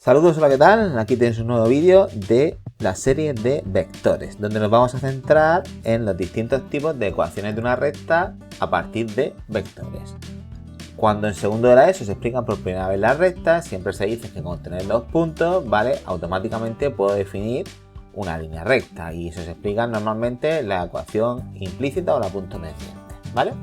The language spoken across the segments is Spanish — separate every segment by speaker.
Speaker 1: Saludos, hola, ¿qué tal? Aquí tenéis un nuevo vídeo de la serie de vectores, donde nos vamos a centrar en los distintos tipos de ecuaciones de una recta a partir de vectores. Cuando en segundo de la ESO se explican por primera vez las rectas, siempre se dice que con tener dos puntos, ¿vale? Automáticamente puedo definir una línea recta, y eso se explica normalmente en la ecuación implícita o la punto pendiente, ¿vale?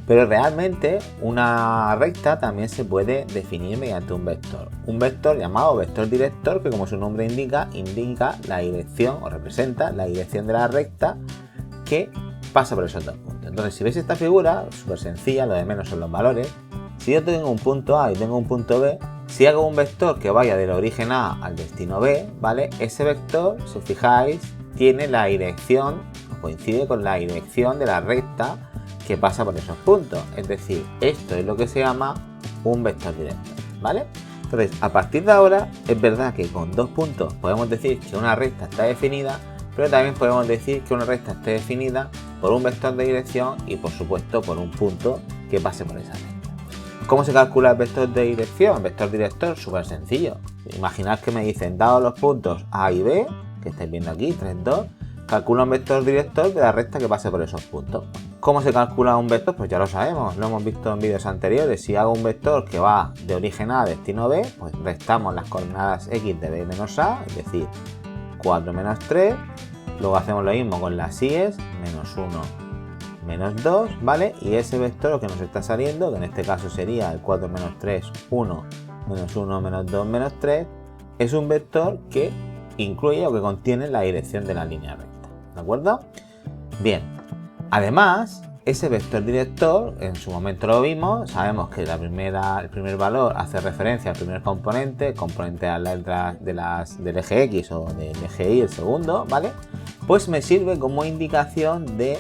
Speaker 1: Pero realmente una recta también se puede definir mediante un vector llamado vector director, que como su nombre indica la dirección o representa la dirección de la recta que pasa por esos dos puntos. Entonces, si veis esta figura, súper sencilla, lo de menos son los valores. Si yo tengo un punto A y tengo un punto B, si hago un vector que vaya del origen A al destino B, ¿vale? Ese vector, si os fijáis, tiene la dirección, coincide con la dirección de la recta que pasa por esos puntos. Es decir, esto es lo que se llama un vector director, ¿vale? Entonces, a partir de ahora, es verdad que con dos puntos podemos decir que una recta está definida, pero también podemos decir que una recta está definida por un vector de dirección y, por supuesto, por un punto que pase por esa recta. ¿Cómo se calcula el vector de dirección? El vector director, súper sencillo. Imaginad que me dicen, dados los puntos A y B, que estáis viendo aquí, 3, 2, calcula un vector director de la recta que pase por esos puntos. ¿Cómo se calcula un vector? Pues ya lo sabemos, lo hemos visto en vídeos anteriores. Si hago un vector que va de origen A a destino B, pues restamos las coordenadas X de B menos A, es decir, 4 menos 3. Luego hacemos lo mismo con las Y's, menos 1, menos 2, ¿vale? Y ese vector lo que nos está saliendo, que en este caso sería el 4 menos 3, 1, menos 1, menos 2, menos 3, es un vector que incluye o que contiene la dirección de la línea recta, ¿de acuerdo? Bien, además, ese vector director, en su momento lo vimos, sabemos que el primer valor hace referencia al primer componente, el componente de las letras del eje X o del eje Y, el segundo, ¿vale? Pues me sirve como indicación de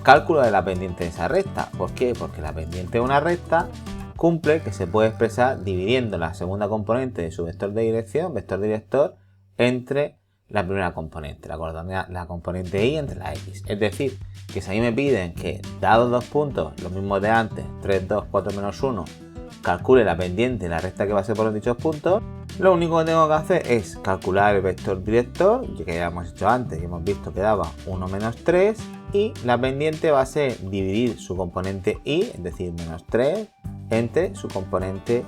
Speaker 1: cálculo de la pendiente de esa recta. ¿Por qué? Porque la pendiente de una recta cumple que se puede expresar dividiendo la segunda componente de su vector de dirección, vector director, entre la primera componente, la componente Y entre la X. Es decir, que si a mí me piden que, dados dos puntos, los mismos de antes, 3, 2, 4, menos 1, calcule la pendiente de la recta que pase por dichos puntos, lo único que tengo que hacer es calcular el vector director, que ya hemos hecho antes y hemos visto que daba 1 menos 3, y la pendiente va a ser dividir su componente Y, es decir, menos 3, entre su componente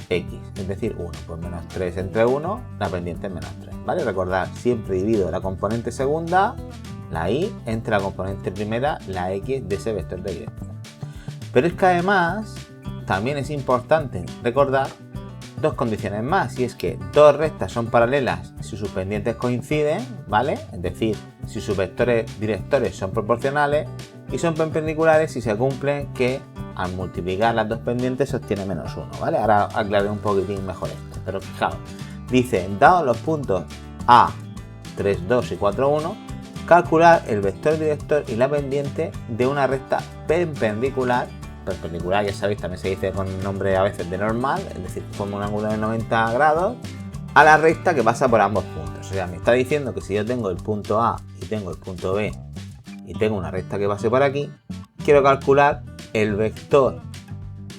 Speaker 1: X, es decir, 1. Pues menos 3 entre 1, la pendiente es menos 3, ¿vale? Recordad, siempre divido la componente segunda, la Y, entre la componente primera, la X de ese vector de dirección. Pero es que además, también es importante recordar dos condiciones más, y es que dos rectas son paralelas si sus pendientes coinciden, ¿vale? Es decir, si sus vectores directores son proporcionales, y son perpendiculares si se cumplen que al multiplicar las dos pendientes se obtiene menos 1, ¿vale? Ahora aclaré un poquitín mejor esto, pero fijaos, dice, dados los puntos A, 3, 2 y 4, 1, calcular el vector director y la pendiente de una recta perpendicular, ya sabéis, también se dice con nombre a veces de normal, es decir, forma un ángulo de 90 grados, a la recta que pasa por ambos puntos. O sea, me está diciendo que si yo tengo el punto A y tengo el punto B y tengo una recta que pase por aquí, quiero calcular el vector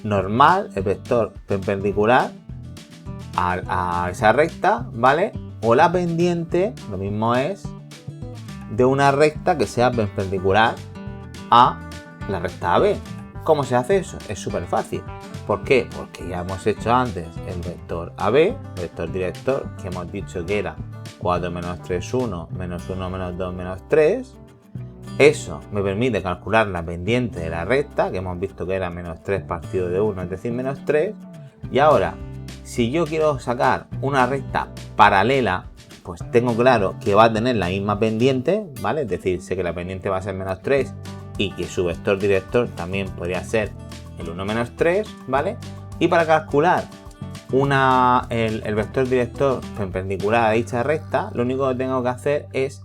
Speaker 1: normal, el vector perpendicular a esa recta, ¿vale? O la pendiente, lo mismo es, de una recta que sea perpendicular a la recta AB. ¿Cómo se hace eso? Es súper fácil. ¿Por qué? Porque ya hemos hecho antes el vector AB, el vector director, que hemos dicho que era 4 menos 3, 1, menos 1, menos 2, menos 3. Eso me permite calcular la pendiente de la recta, que hemos visto que era menos 3 partido de 1, es decir, menos 3. Y ahora, si yo quiero sacar una recta paralela, pues tengo claro que va a tener la misma pendiente, ¿vale? Es decir, sé que la pendiente va a ser menos 3 y que su vector director también podría ser el 1 menos 3, ¿vale? Y para calcular el vector director perpendicular a dicha recta, lo único que tengo que hacer es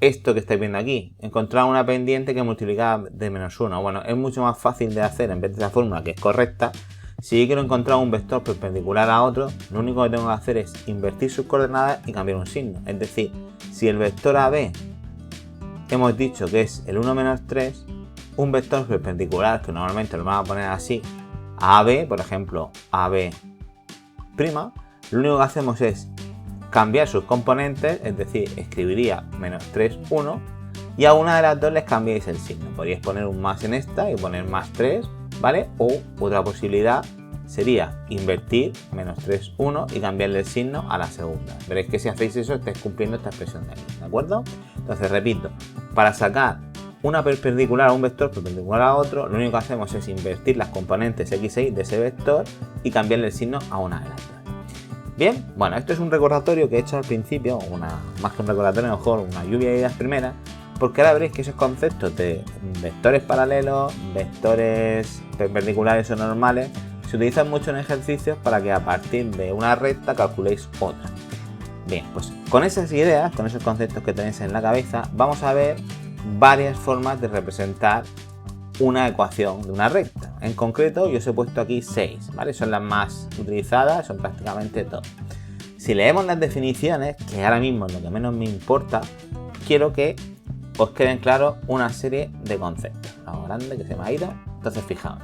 Speaker 1: esto que estáis viendo aquí, encontrar una pendiente que multiplica de menos 1. Bueno, es mucho más fácil de hacer en vez de esa fórmula que es correcta. Si yo quiero encontrar un vector perpendicular a otro, lo único que tengo que hacer es invertir sus coordenadas y cambiar un signo. Es decir, si el vector AB hemos dicho que es el 1 menos 3, un vector perpendicular, que normalmente lo vamos a poner así, a AB, por ejemplo, AB', lo único que hacemos es cambiar sus componentes, es decir, escribiría -3, 1, y a una de las dos les cambiáis el signo. Podríais poner un más en esta y poner +3, ¿vale? O otra posibilidad sería invertir -3, 1 y cambiarle el signo a la segunda. Veréis que si hacéis eso estáis cumpliendo esta expresión de aquí, ¿de acuerdo? Entonces, repito, para sacar una perpendicular a un vector perpendicular a otro, lo único que hacemos es invertir las componentes x e y de ese vector y cambiarle el signo a una de las dos. Bien, bueno, esto es un recordatorio que he hecho al principio, más que un recordatorio, mejor una lluvia de ideas primeras, porque ahora veréis que esos conceptos de vectores paralelos, vectores perpendiculares o normales, se utilizan mucho en ejercicios para que a partir de una recta calculéis otra. Bien, pues con esas ideas, con esos conceptos que tenéis en la cabeza, vamos a ver varias formas de representar una ecuación de una recta. En concreto, yo os he puesto aquí 6, ¿vale? Son las más utilizadas, son prácticamente todas. Si leemos las definiciones, que ahora mismo es lo que menos me importa, quiero que os queden claros una serie de conceptos. Algo grande que se me ha ido. Entonces, fijaos.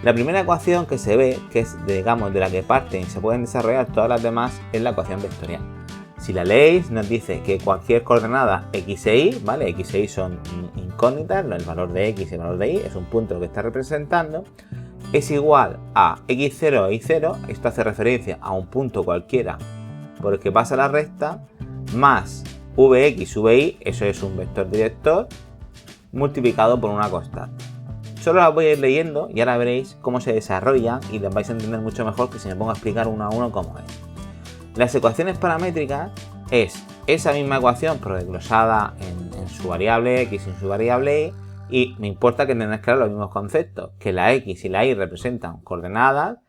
Speaker 1: La primera ecuación que se ve, que es, digamos, de la que parten y se pueden desarrollar todas las demás, es la ecuación vectorial. Si la leéis, nos dice que cualquier coordenada x e y, ¿vale? X e y son incógnitas, el valor de x y el valor de y, es un punto lo que está representando, es igual a x0 e y0, esto hace referencia a un punto cualquiera por el que pasa la recta, más vx, vi, eso es un vector director, multiplicado por una constante. Solo las voy a ir leyendo y ahora veréis cómo se desarrolla y las vais a entender mucho mejor que si me pongo a explicar uno a uno cómo es. Las ecuaciones paramétricas es esa misma ecuación pero desglosada en su variable x y en su variable y me importa que tengáis claro los mismos conceptos, que la x y la y representan coordenadas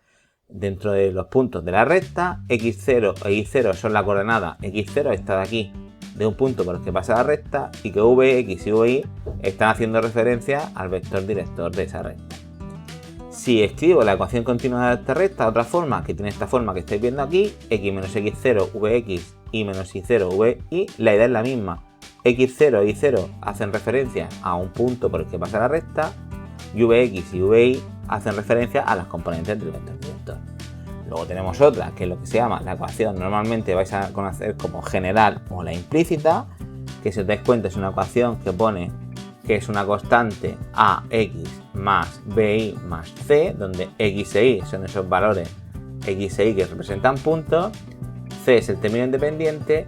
Speaker 1: dentro de los puntos de la recta, x0 e y0 son la coordenada x0, esta de aquí, de un punto por el que pasa la recta, y que vx y vi están haciendo referencia al vector director de esa recta. Si escribo la ecuación continua de esta recta, otra forma, que tiene esta forma que estáis viendo aquí, x menos x0 vx y menos y0 vi, la idea es la misma. x0 e y0 hacen referencia a un punto por el que pasa la recta, y vx y vi hacen referencia a las componentes del vector director. Luego tenemos otra, que es lo que se llama la ecuación, normalmente vais a conocer como general o la implícita, que si os dais cuenta es una ecuación que pone que es una constante ax más bi más c, donde x e y son esos valores x e y que representan puntos, c es el término independiente,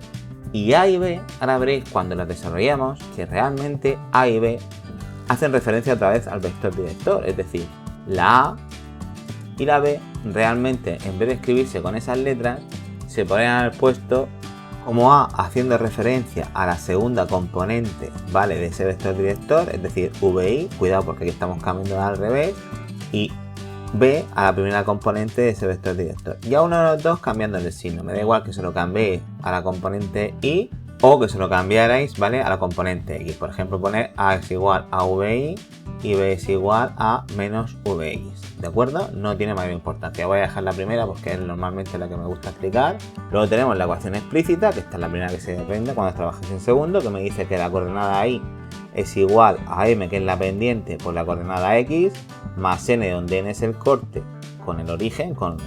Speaker 1: y a y b, ahora veréis cuando las desarrollemos que realmente a y b hacen referencia otra vez al vector director, es decir, la a y la b realmente en vez de escribirse con esas letras se podrían haber puesto como a haciendo referencia a la segunda componente, ¿vale?, de ese vector director, es decir, vi, cuidado porque aquí estamos cambiando al revés, y b a la primera componente de ese vector director. Y a uno de los dos cambiando el signo, me da igual que se lo cambiéis a la componente y o que se lo cambiarais, ¿vale?, a la componente x. Por ejemplo, poner a es igual a vi y b es igual a menos vx, ¿de acuerdo? No tiene mayor importancia. Voy a dejar la primera porque es normalmente la que me gusta explicar. Luego tenemos la ecuación explícita, que esta es la primera que se aprende cuando trabajas en segundo, que me dice que la coordenada y es igual a m, que es la pendiente, por la coordenada x, más n, donde n es el corte con el origen, con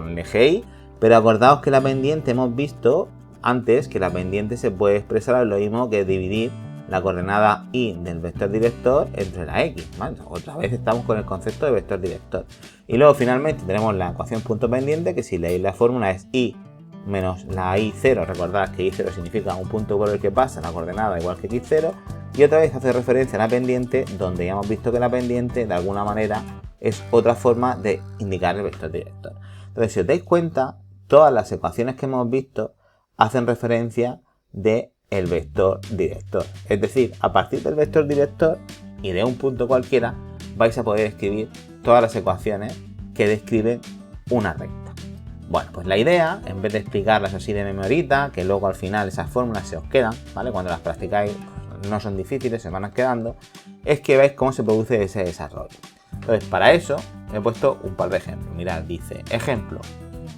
Speaker 1: el eje y. Pero acordaos que la pendiente hemos visto antes que la pendiente se puede expresar lo mismo que dividir la coordenada y del vector director entre la x, ¿vale? Otra vez estamos con el concepto de vector director. Y luego finalmente tenemos la ecuación punto pendiente, que si leéis la fórmula es y menos la y0, recordad que y0 significa un punto por el que pasa la coordenada igual que x0, y otra vez hace referencia a la pendiente, donde ya hemos visto que la pendiente de alguna manera es otra forma de indicar el vector director. Entonces, si os dais cuenta, todas las ecuaciones que hemos visto hacen referencia de el vector director. Es decir, a partir del vector director y de un punto cualquiera vais a poder escribir todas las ecuaciones que describen una recta. Bueno, pues la idea, en vez de explicarlas así de memorita, que luego al final esas fórmulas se os quedan, ¿vale?, cuando las practicáis no son difíciles, se van quedando, es que veáis cómo se produce ese desarrollo. Entonces, para eso he puesto un par de ejemplos. Mirad, dice, ejemplo,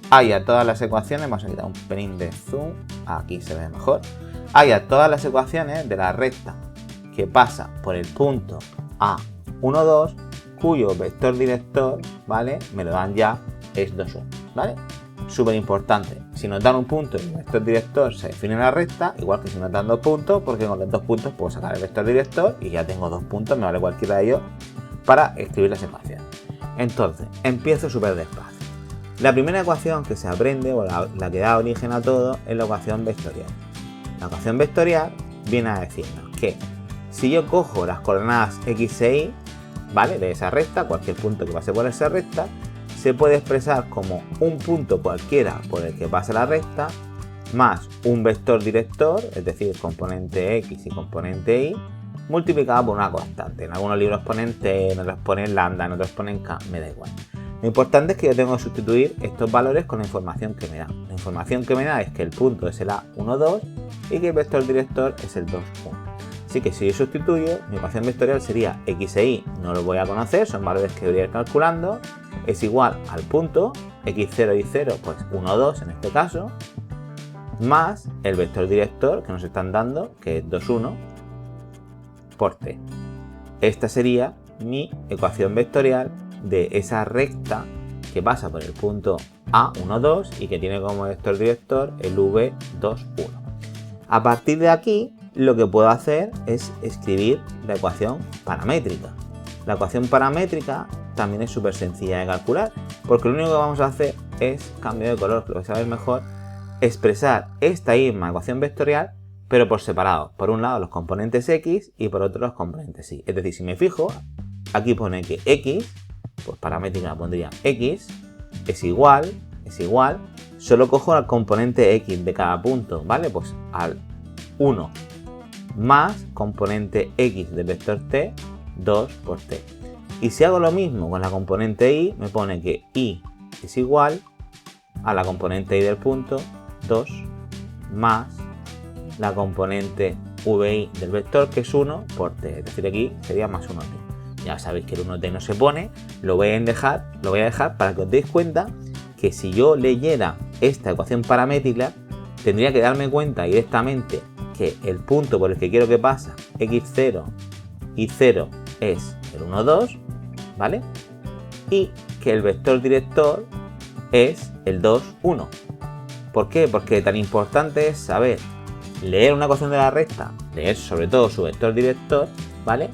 Speaker 1: hay a todas las ecuaciones, vamos a quitar un pelín de zoom, aquí se ve mejor. Hay a todas las ecuaciones de la recta que pasa por el punto A1, 2, cuyo vector director, ¿vale?, me lo dan ya, es 2, 1, ¿vale? Súper importante. si nos dan un punto y el vector director se define en la recta, igual que si nos dan 2 puntos, porque con los 2 puntos puedo sacar el vector director y ya tengo 2 puntos, me vale cualquiera de ellos para escribir las ecuaciones. Entonces, empiezo súper despacio. La primera ecuación que se aprende, o la que da origen a todo, es la ecuación vectorial. La ecuación vectorial viene a decirnos que si yo cojo las coordenadas x e y, ¿vale?, de esa recta, cualquier punto que pase por esa recta, se puede expresar como un punto cualquiera por el que pase la recta, más un vector director, es decir, componente x y componente y, multiplicado por una constante. En algunos libros ponen t, en otros ponen lambda, en otros ponen k, me da igual. Lo importante es que yo tengo que sustituir estos valores con la información que me da. La información que me da es que el punto es el A1, 2 y que el vector director es el 2, 1. Así que si yo sustituyo, mi ecuación vectorial sería x e y, no lo voy a conocer, son valores que voy a ir calculando, es igual al punto, x0 y 0, pues 1, 2 en este caso, más el vector director que nos están dando, que es 2, 1, por t. Esta sería mi ecuación vectorial de esa recta que pasa por el punto A1, 2 y que tiene como vector director el V2, 1. A partir de aquí, lo que puedo hacer es escribir la ecuación paramétrica. La ecuación paramétrica también es súper sencilla de calcular, porque lo único que vamos a hacer es cambio de color, que lo vais a ver mejor, expresar esta misma ecuación vectorial, pero por separado. Por un lado los componentes x y por otro los componentes y. Es decir, si me fijo, aquí pone que x, pues paramétrica pondría x, es igual, solo cojo al componente x de cada punto, ¿vale? Pues al 1 más componente x del vector t, 2 por t. Y si hago lo mismo con la componente y, me pone que y es igual a la componente y del punto, 2 más la componente vi del vector, que es 1 por t. Es decir, aquí sería más 1t. Ya sabéis que el 1t no se pone, lo voy a dejar para que os deis cuenta que si yo leyera esta ecuación paramétrica, tendría que darme cuenta directamente que el punto por el que quiero que pasa x0 y 0 es el 1, 2, ¿vale? Y que el vector director es el 2, 1. ¿Por qué? Porque tan importante es saber leer una ecuación de la recta, leer sobre todo su vector director, ¿vale?,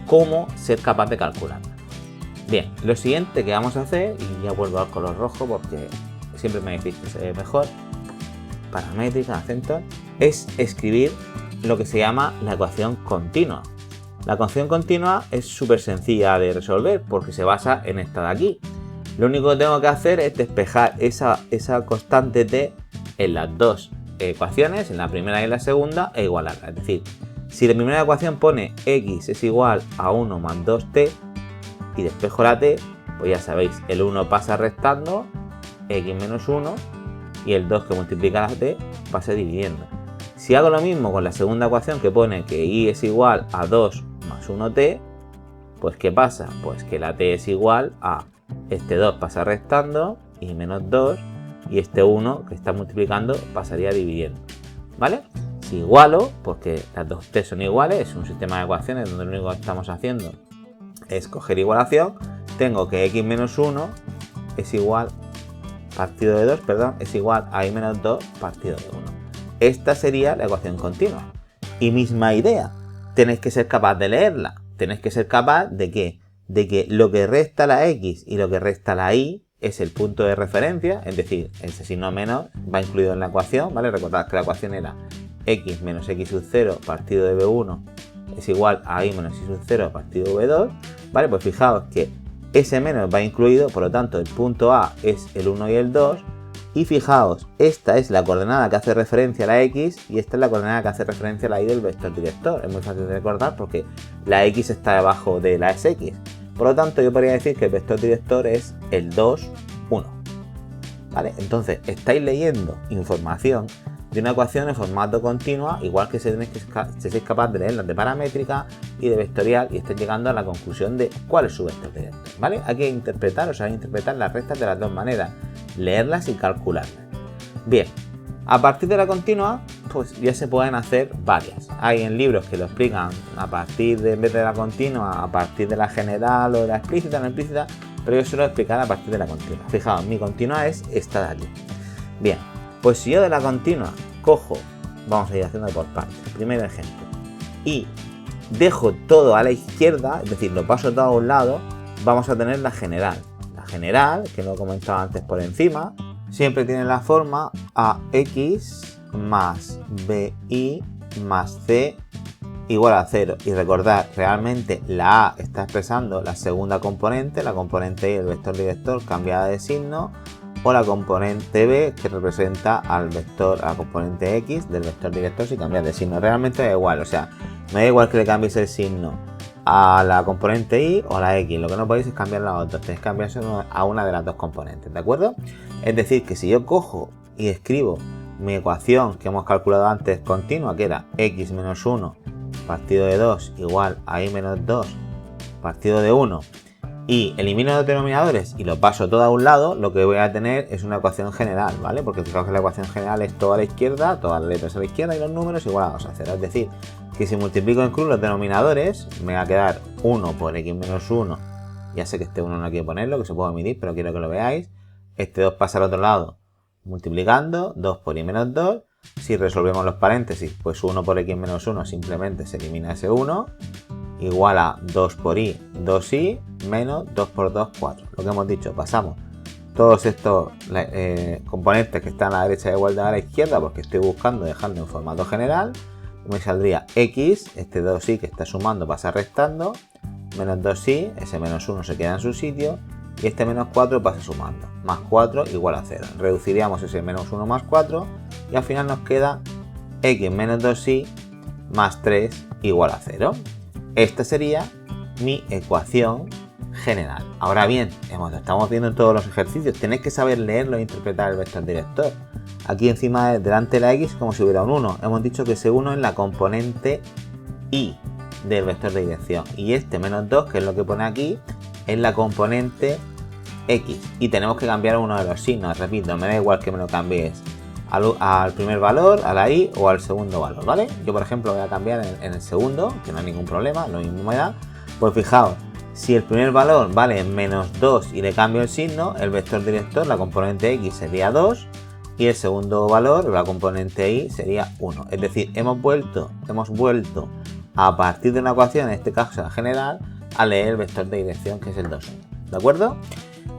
Speaker 1: como ser capaz de calcularla. Bien, lo siguiente que vamos a hacer, y ya vuelvo al color rojo porque siempre me decís que se ve mejor, paramétrica, acento, es escribir lo que se llama la ecuación continua. La ecuación continua es súper sencilla de resolver porque se basa en esta de aquí. Lo único que tengo que hacer es despejar esa constante t en las dos ecuaciones, en la primera y en la segunda, e igualarla. Es decir, si la primera ecuación pone x es igual a 1 más 2t y despejo la t, pues ya sabéis, el 1 pasa restando, x menos 1, y el 2 que multiplica la t pasa dividiendo. Si hago lo mismo con la segunda ecuación que pone que y es igual a 2 más 1t, pues ¿qué pasa? Pues que la t es igual a este 2 pasa restando y menos 2, y este 1 que está multiplicando pasaría dividiendo, ¿vale? Si igualo, porque las dos t son iguales, es un sistema de ecuaciones donde lo único que estamos haciendo es coger igualación, tengo que x menos 1 es igual, partido de 2, perdón, es igual a y menos 2 partido de 1. Esta sería la ecuación continua. Y misma idea, tenéis que ser capaz de leerla, tenéis que ser capaz de que lo que resta la x y lo que resta la y es el punto de referencia, es decir, ese signo menos va incluido en la ecuación, ¿vale? Recordad que la ecuación era x menos x sub 0 partido de b1 es igual a y menos y sub 0 partido de b2, ¿vale? Pues fijaos que ese menos va incluido, por lo tanto el punto A es el 1 y el 2, y fijaos, esta es la coordenada que hace referencia a la x y esta es la coordenada que hace referencia a la y del vector director. Es muy fácil de recordar porque la x está debajo de la x. Por lo tanto, yo podría decir que el vector director es el 2, 1. ¿Vale? Entonces, estáis leyendo información de una ecuación en formato continua, igual que seáis capaz de leerlas de paramétrica y de vectorial y estéis llegando a la conclusión de cuál es su vector director. ¿Vale? Hay que interpretar las rectas de las dos maneras, leerlas y calcularlas. Bien, a partir de la continua, pues ya se pueden hacer varias. Hay en libros que lo explican a partir de, en vez de la continua, a partir de la general o de la explícita, no explícita, pero yo suelo explicar a partir de la continua. Fijaos, mi continua es esta de aquí. Bien, Pues si yo de la continua cojo, vamos a ir haciendo por partes, primer ejemplo, y dejo todo a la izquierda, es decir, lo paso todo a un lado, vamos a tener la general. La general, que lo he comentado antes por encima, siempre tiene la forma ax más bi más c igual a 0. Y recordad, realmente la a está expresando la segunda componente, la componente y el vector director cambiada de signo, o la componente b que representa al vector, a la componente x del vector director si cambia de signo. Realmente da igual, o sea, me da igual que le cambies el signo a la componente y o a la x, lo que no podéis es cambiar las otras, tenéis que cambiarse a una de las dos componentes, ¿de acuerdo? Es decir, que si yo cojo y escribo mi ecuación que hemos calculado antes continua, que era x menos 1 partido de 2 igual a y menos 2 partido de 1, y elimino los denominadores y lo paso todo a un lado, lo que voy a tener es una ecuación general, ¿vale? Porque fijaos que la ecuación general es todo a la izquierda, todas las letras a la izquierda y los números igualados a 0. Es decir, que si multiplico en cruz los denominadores, me va a quedar 1 por x menos 1. Ya sé que este 1 no hay que ponerlo, que se puede omitir, pero quiero que lo veáis. Este 2 pasa al otro lado multiplicando, 2 por y menos 2. Si resolvemos los paréntesis, pues 1 por x menos 1 simplemente se elimina ese 1. Igual a 2 por y, 2y, menos 2 por 2, 4. Lo que hemos dicho, pasamos todos estos componentes que están a la derecha igual a la izquierda, porque estoy buscando dejando en formato general. Me saldría x, este 2y que está sumando pasa restando, menos 2y, ese menos 1 se queda en su sitio, y este menos 4 pasa sumando, más 4 igual a 0. Reduciríamos ese menos 1 más 4, y al final nos queda x menos 2y más 3 igual a 0. Esta sería mi ecuación general. Ahora bien, estamos viendo en todos los ejercicios, tenéis que saber leerlo e interpretar el vector director. Aquí encima, delante de la x, como si hubiera un 1. Hemos dicho que ese 1 es la componente y del vector de dirección. Y este menos 2, que es lo que pone aquí, es la componente x. Y tenemos que cambiar uno de los signos. Repito, me da igual que me lo cambies al primer valor, a la y o al segundo valor, ¿vale? Yo, por ejemplo, voy a cambiar en el segundo, que no hay ningún problema, lo mismo me da. Pues fijaos, si el primer valor vale menos 2 y le cambio el signo, el vector director, la componente x, sería 2. Y el segundo valor, la componente y, sería 1. Es decir, hemos vuelto a partir de una ecuación, en este caso la general, a leer el vector de dirección, que es el 2, 1. ¿De acuerdo?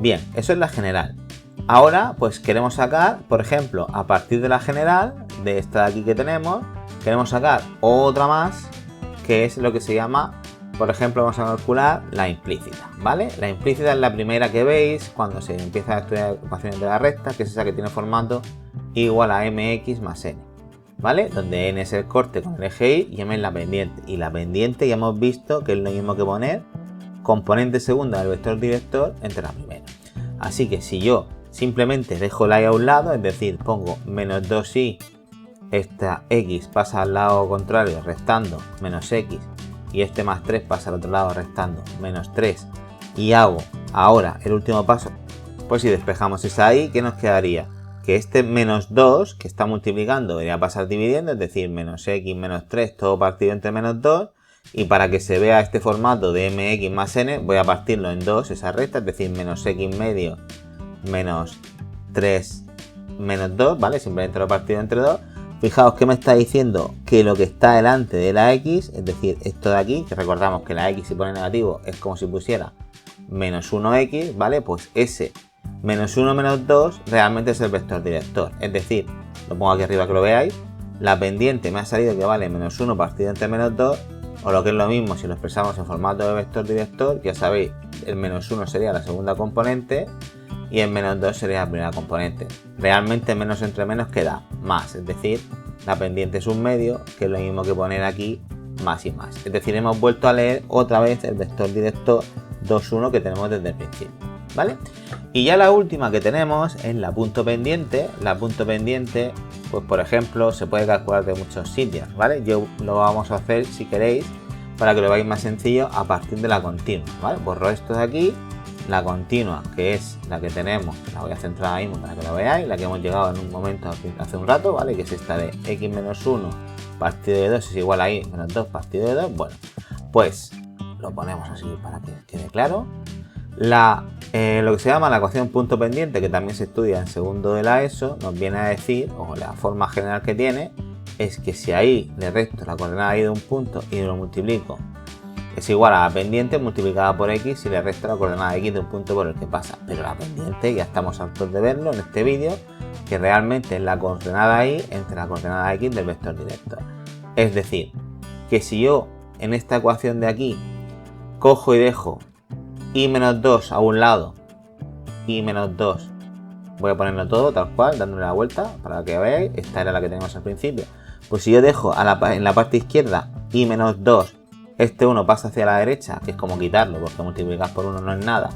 Speaker 1: Bien, eso es la general. Ahora, pues queremos sacar, por ejemplo, a partir de la general, de esta de aquí que tenemos, queremos sacar otra más, que es lo que se llama, por ejemplo, vamos a calcular la implícita, ¿vale? La implícita es la primera que veis cuando se empieza a estudiar ecuaciones de la recta, que es esa que tiene formato igual a mx más n, ¿vale? Donde n es el corte con el eje y m es la pendiente. Y la pendiente ya hemos visto que es lo mismo que poner componente segunda del vector director entre la primera. Así que si yo simplemente dejo la y a un lado, es decir, pongo menos 2y, esta x pasa al lado contrario restando menos x, y este más 3 pasa al otro lado restando menos 3, y hago ahora el último paso, pues si despejamos esa y, ¿qué nos quedaría? Que este menos 2 que está multiplicando debería pasar dividiendo, es decir, menos x menos 3 todo partido entre menos 2, y para que se vea este formato de mx más n voy a partirlo en 2 esa recta, es decir, menos x medio menos 3 menos 2, ¿vale? Simplemente lo he partido entre 2. Fijaos que me está diciendo que lo que está delante de la x, es decir, esto de aquí, que recordamos que la x si pone negativo es como si pusiera menos 1x, ¿vale? Pues ese menos 1 menos 2 realmente es el vector director. Es decir, lo pongo aquí arriba que lo veáis, la pendiente me ha salido que vale menos 1 partido entre menos 2, o lo que es lo mismo si lo expresamos en formato de vector director, ya sabéis, el menos 1 sería la segunda componente y el menos 2 sería la primera componente. Realmente menos entre menos queda más, es decir, la pendiente es un medio, que es lo mismo que poner aquí más y más. Es decir, hemos vuelto a leer otra vez el vector director 2, 1 que tenemos desde el principio, ¿vale? Y ya la última que tenemos es la punto pendiente. La punto pendiente, pues por ejemplo, se puede calcular de muchos sitios, ¿vale? Yo lo vamos a hacer, si queréis, para que lo veáis más sencillo, a partir de la continua, ¿vale? Borro esto de aquí. La continua, que es la que tenemos, la voy a centrar ahí para que lo veáis, la que hemos llegado en un momento hace un rato, ¿vale? Que es esta de x menos 1 partido de 2 es igual a y menos 2 partido de 2. Bueno, pues lo ponemos así para que quede claro. La Lo que se llama la ecuación punto pendiente, que también se estudia en segundo de la ESO, nos viene a decir, o la forma general que tiene, es que si ahí le resto la coordenada y de un punto y lo multiplico, es igual a la pendiente multiplicada por x si le resto la coordenada x de un punto por el que pasa. Pero la pendiente, ya estamos hartos de verlo en este vídeo, que realmente es la coordenada y entre la coordenada x del vector director. Es decir, que si yo en esta ecuación de aquí cojo y dejo y menos 2 a un lado y menos 2, voy a ponerlo todo tal cual, dándole la vuelta para que veáis, esta era la que teníamos al principio. Pues si yo dejo en la parte izquierda y menos 2, este 1 pasa hacia la derecha, que es como quitarlo porque multiplicar por 1 no es nada,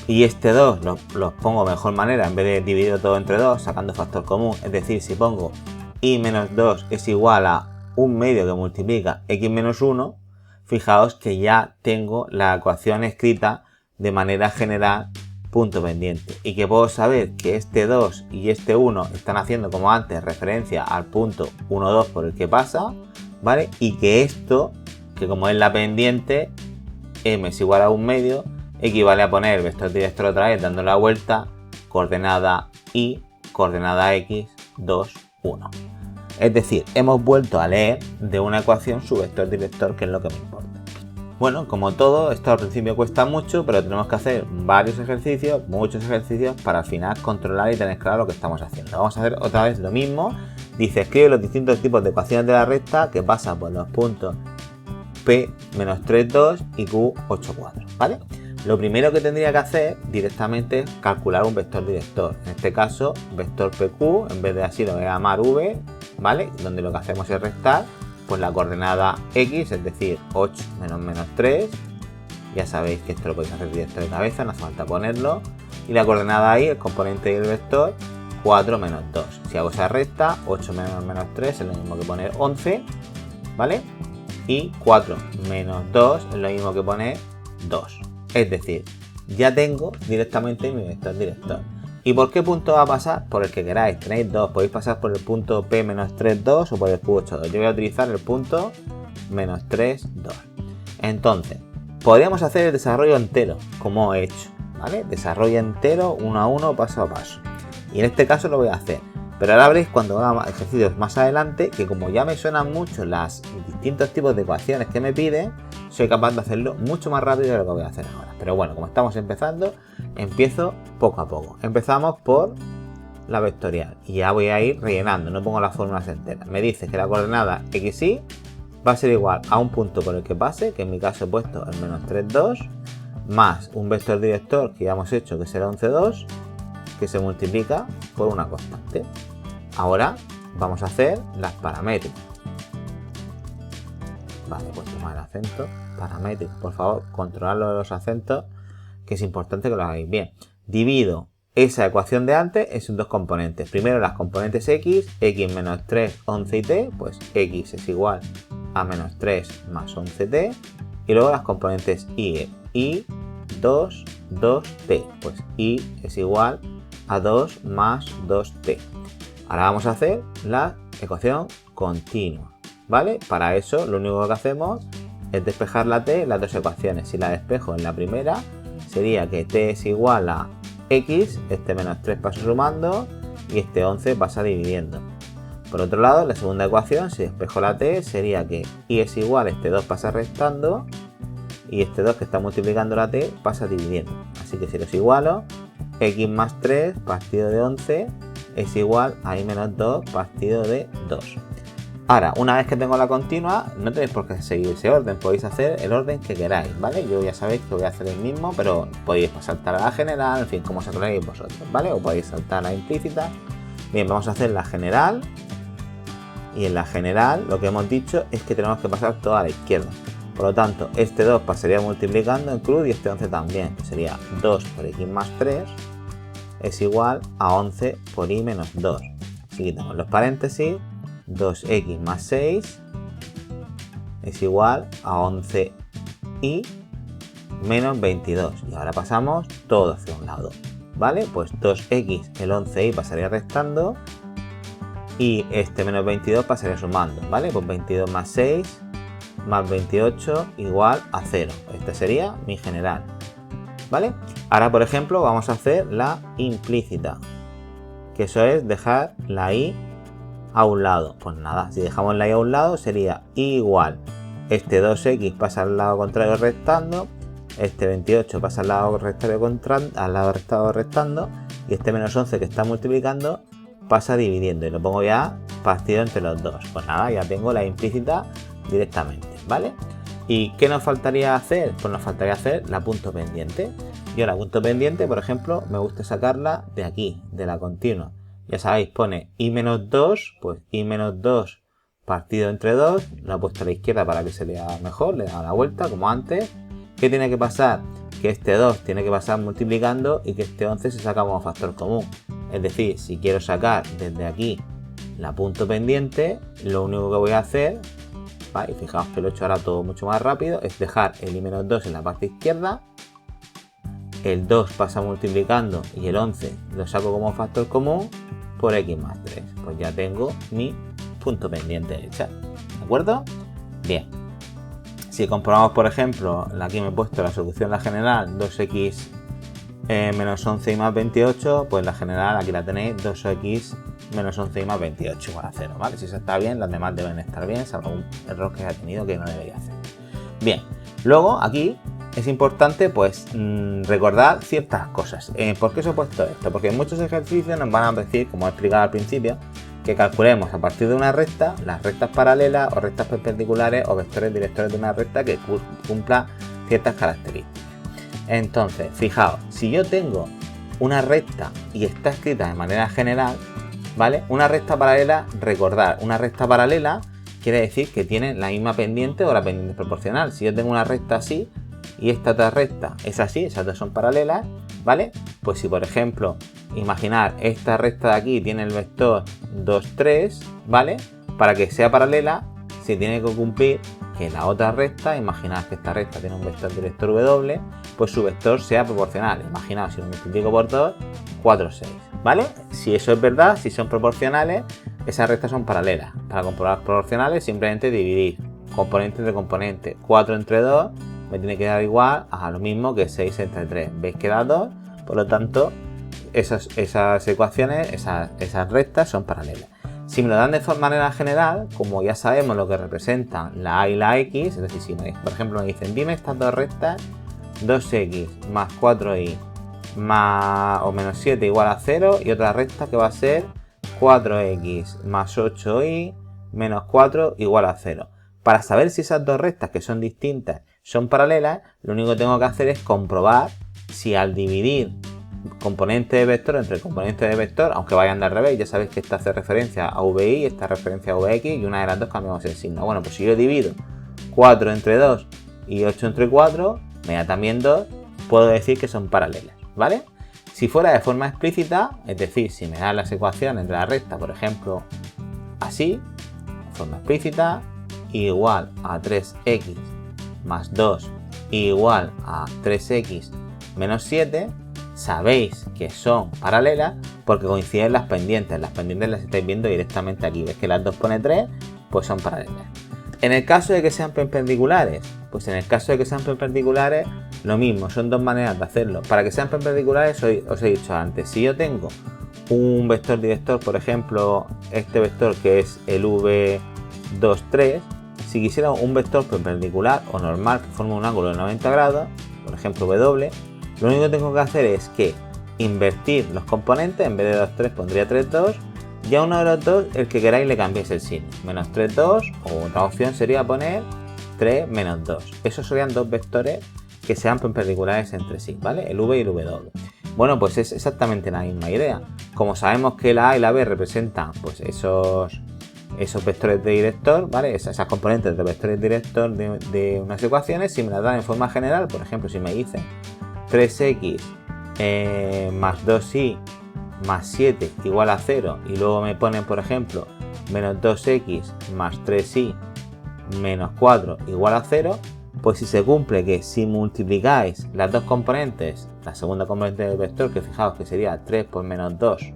Speaker 1: y este 2 los pongo de mejor manera en vez de dividir todo entre 2 sacando factor común, es decir, si pongo y menos 2 es igual a un medio que multiplica x menos 1, fijaos que ya tengo la ecuación escrita de manera general punto pendiente y que puedo saber que este 2 y este 1 están haciendo como antes referencia al punto 1, 2 por el que pasa, ¿vale? Y que esto, que como es la pendiente, m es igual a un medio, equivale a poner el vector director otra vez dando la vuelta, coordenada y, coordenada x, 2, 1. Es decir, hemos vuelto a leer de una ecuación su vector director, que es lo que me importa. Bueno, como todo, esto al principio cuesta mucho, pero tenemos que hacer varios ejercicios, muchos ejercicios, para al final controlar y tener claro lo que estamos haciendo. Vamos a hacer otra vez lo mismo. Dice, escribe los distintos tipos de ecuaciones de la recta que pasan por los puntos P menos 3, 2 y Q 8, 4, ¿vale? Lo primero que tendría que hacer directamente es calcular un vector director. En este caso, vector PQ, en vez de así lo voy a llamar V, ¿vale? Donde lo que hacemos es restar pues la coordenada X, es decir, 8 menos 3. Ya sabéis que esto lo podéis hacer directo de cabeza, no hace falta ponerlo. Y la coordenada Y, el componente del vector, 4 menos 2. Si hago esa resta, 8 menos 3 es lo mismo que poner 11, ¿vale? Y 4 menos 2 es lo mismo que poner 2. Es decir, ya tengo directamente mi vector director. ¿Y por qué punto va a pasar? Por el que queráis. Tenéis dos. Podéis pasar por el punto P menos 3, 2 o por el Q 8, 2. Yo voy a utilizar el punto menos 3, 2. Entonces, podríamos hacer el desarrollo entero, como he hecho, ¿vale? Desarrollo entero, uno a uno, paso a paso. Y en este caso lo voy a hacer. Pero ahora veréis cuando haga ejercicios más adelante que como ya me suenan mucho los distintos tipos de ecuaciones que me piden, soy capaz de hacerlo mucho más rápido de lo que voy a hacer ahora. Pero bueno, como estamos empezando, empiezo poco a poco. Empezamos por la vectorial y ya voy a ir rellenando, no pongo las fórmulas enteras. Me dice que la coordenada xy va a ser igual a un punto por el que pase, que en mi caso he puesto el menos 3, 2, más un vector director que ya hemos hecho, que será 11, 2, que se multiplica por una constante. Ahora vamos a hacer las paramétricas. Vale, pues tomar el acento. Paramétricos, por favor, controlad lo de los acentos, que es importante que lo hagáis bien. Divido esa ecuación de antes en sus dos componentes. Primero las componentes x menos 3, 11 y t, pues x es igual a menos 3 más 11t. Y luego las componentes y 2, 2t, pues y es igual a 2 más 2t. Ahora vamos a hacer la ecuación continua, ¿vale? Para eso lo único que hacemos es despejar la t en las dos ecuaciones. Si la despejo en la primera, sería que t es igual a x, este menos 3 pasa sumando y este 11 pasa dividiendo. Por otro lado, la segunda ecuación, si despejo la t, sería que y es igual, este 2 pasa restando y este 2 que está multiplicando la t pasa dividiendo. Así que si los igualo, x más 3 partido de 11 es igual a y menos 2 partido de 2. Ahora, una vez que tengo la continua, no tenéis por qué seguir ese orden, podéis hacer el orden que queráis, ¿vale? Yo ya sabéis que voy a hacer el mismo, pero podéis saltar a la general, en fin, como os aclaréis vosotros, ¿vale? O podéis saltar a la implícita. Bien, vamos a hacer la general. Y en la general, lo que hemos dicho es que tenemos que pasar todo a la izquierda. Por lo tanto, este 2 pasaría multiplicando en cruz y este 11 también, que sería 2 por x más 3 es igual a 11 por y menos 2. Si quitamos los paréntesis, 2x más 6 es igual a 11y menos 22. Y ahora pasamos todo hacia un lado, ¿vale? Pues 2x, el 11y pasaría restando y este menos 22 pasaría sumando, ¿vale? Pues 22 más 6 más 28 igual a 0. Esta sería mi general. ¿vale? Ahora, por ejemplo, vamos a hacer la implícita, que eso es dejar la y a un lado. Pues nada, si dejamos la y a un lado sería igual, este 2x pasa al lado contrario restando, este 28 pasa al lado restado restando, y este menos 11 que está multiplicando pasa dividiendo, y lo pongo ya partido entre los dos. Pues nada, ya tengo la implícita directamente, ¿vale? ¿Y qué nos faltaría hacer? Pues nos faltaría hacer la punto pendiente. Yo la punto pendiente, por ejemplo, me gusta sacarla de aquí, de la continua. Ya sabéis, pone y menos 2, pues y menos 2 partido entre 2, lo he puesto a la izquierda para que se lea mejor, le he dado la vuelta como antes. ¿Qué tiene que pasar? Que este 2 tiene que pasar multiplicando y que este 11 se saca como factor común. Es decir, si quiero sacar desde aquí la punto pendiente, lo único que voy a hacer, ¿vale? Y fijaos que lo he hecho ahora todo mucho más rápido, es dejar el y menos 2 en la parte izquierda, el 2 pasa multiplicando y el 11 lo saco como factor común por x más 3. Pues ya tengo mi punto pendiente hecha, ¿de acuerdo? Bien. Si comprobamos, por ejemplo, aquí me he puesto la solución, la general, 2x menos 11 y más 28, pues la general aquí la tenéis, 2x menos 11 y más 28 igual a 0, ¿vale? Si eso está bien, las demás deben estar bien, salvo un error que haya tenido que no debería hacer. Bien, luego aquí es importante pues recordar ciertas cosas. ¿Por qué os he puesto esto? Porque en muchos ejercicios nos van a decir, como he explicado al principio, que calculemos a partir de una recta las rectas paralelas o rectas perpendiculares o vectores directores de una recta que cumpla ciertas características. Entonces, fijaos, si yo tengo una recta y está escrita de manera general, ¿vale? Una recta paralela, recordar, una recta paralela quiere decir que tiene la misma pendiente o la pendiente proporcional. Si yo tengo una recta así y esta otra recta es así, esas dos son paralelas, ¿vale? Pues si, por ejemplo, imaginar esta recta de aquí tiene el vector 2, 3, ¿vale? Para que sea paralela, se tiene que cumplir que la otra recta, imaginad que esta recta tiene un vector director W, pues su vector sea proporcional. Imaginaos, si lo multiplico por 2, 4, 6, ¿vale? Si eso es verdad, si son proporcionales, esas rectas son paralelas. Para comprobar proporcionales, simplemente dividir componente entre componente. 4 entre 2 me tiene que dar igual a lo mismo que 6 entre 3. ¿Veis que da 2? Por lo tanto, esas ecuaciones, esas rectas son paralelas. Si me lo dan de manera general, como ya sabemos lo que representan la a y la x, es decir, si por ejemplo me dicen, dime estas dos rectas, 2x más 4y más o menos 7 igual a 0, y otra recta que va a ser 4x más 8y menos 4 igual a 0. Para saber si esas dos rectas que son distintas son paralelas, lo único que tengo que hacer es comprobar si al dividir componente de vector entre componente de vector, aunque vayan de al revés, ya sabéis que esta hace referencia a VI, esta referencia a VX, y una de las dos cambiamos el signo. Bueno, pues si yo divido 4 entre 2 y 8 entre 4, me da también 2, puedo decir que son paralelas, ¿vale? Si fuera de forma explícita, es decir, si me dan las ecuaciones de la recta, por ejemplo, así, de forma explícita, igual a 3x más 2 igual a 3x menos 7, sabéis que son paralelas porque coinciden las pendientes. Las pendientes las estáis viendo directamente aquí. Ves que las dos pone 3, pues son paralelas. En el caso de que sean perpendiculares, pues en el caso de que sean perpendiculares, lo mismo, son dos maneras de hacerlo. Para que sean perpendiculares, os he dicho antes, si yo tengo un vector director, por ejemplo, este vector que es el v2, 3, si quisiera un vector perpendicular o normal que forme un ángulo de 90 grados, por ejemplo w, lo único que tengo que hacer es que invertir los componentes, en vez de 2, 3 pondría 3, 2, y a uno de los dos, el que queráis, le cambiéis el signo. Menos 3, 2, o otra opción sería poner 3, menos 2. Esos serían dos vectores que sean perpendiculares entre sí, ¿vale? El v y el w. Bueno, pues es exactamente la misma idea. Como sabemos que la a y la b representan pues esos vectores de director, ¿vale? Esas componentes de vectores de director de unas ecuaciones, si me las dan en forma general, por ejemplo, si me dicen 3x más 2y más 7 igual a 0, y luego me ponen, por ejemplo, menos 2x más 3y menos 4 igual a 0, pues si se cumple que si multiplicáis las dos componentes, la segunda componente del vector, que fijaos que sería 3 por menos 2,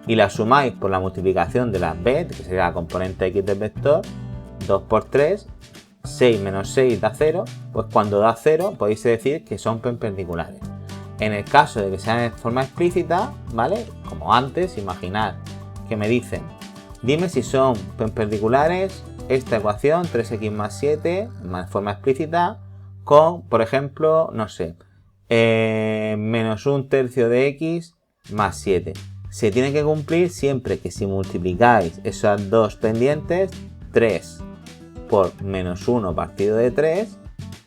Speaker 1: y la sumáis por la multiplicación de las b, que sería la componente x del vector, 2 por 3, 6 menos 6 da 0, pues cuando da 0 podéis decir que son perpendiculares. En el caso de que sea de forma explícita, ¿vale? Como antes, imaginad que me dicen, dime si son perpendiculares esta ecuación 3x más 7, de forma explícita, con, por ejemplo, no sé, menos un tercio de x más 7. Se tiene que cumplir siempre que si multiplicáis esas dos pendientes, 3 por menos 1 partido de 3,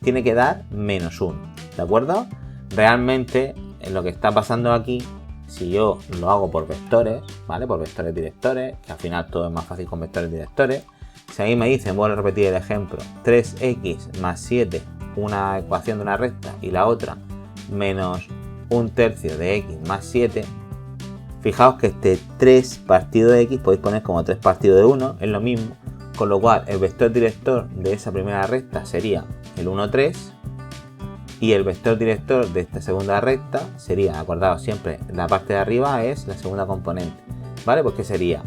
Speaker 1: tiene que dar menos 1, ¿de acuerdo? Realmente, en lo que está pasando aquí, si yo lo hago por vectores, ¿vale? Por vectores directores, que al final todo es más fácil con vectores directores. Si ahí me dicen, voy a repetir el ejemplo, 3x más 7, una ecuación de una recta, y la otra, menos un tercio de x más 7, fijaos que este 3 partido de x podéis poner como 3 partido de 1, es lo mismo, con lo cual el vector director de esa primera recta sería el 1, 3, y el vector director de esta segunda recta sería, acordaos siempre, la parte de arriba es la segunda componente, ¿vale? Pues que sería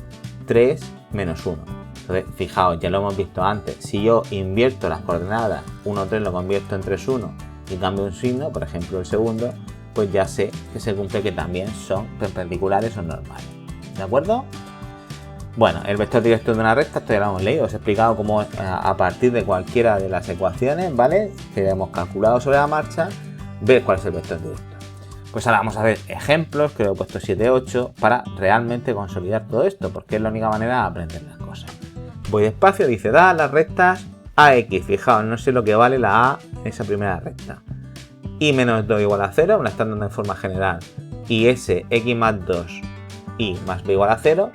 Speaker 1: 3 menos 1. Entonces, fijaos, ya lo hemos visto antes, si yo invierto las coordenadas 1, 3 lo convierto en 3, 1 y cambio un signo, por ejemplo el segundo, pues ya sé que se cumple que también son perpendiculares o normales, ¿de acuerdo? Bueno, el vector director de una recta, esto ya lo hemos leído, os he explicado cómo a partir de cualquiera de las ecuaciones, ¿vale? Que hemos calculado sobre la marcha, ver cuál es el vector director. Pues ahora vamos a ver ejemplos, que lo he puesto 7, 8, para realmente consolidar todo esto, porque es la única manera de aprender las cosas. Voy despacio, dice, da las rectas AX, fijaos, no sé lo que vale la A en esa primera recta. Y menos 2 igual a 0, me la están dando en forma general, y S, X más 2, Y más B igual a 0,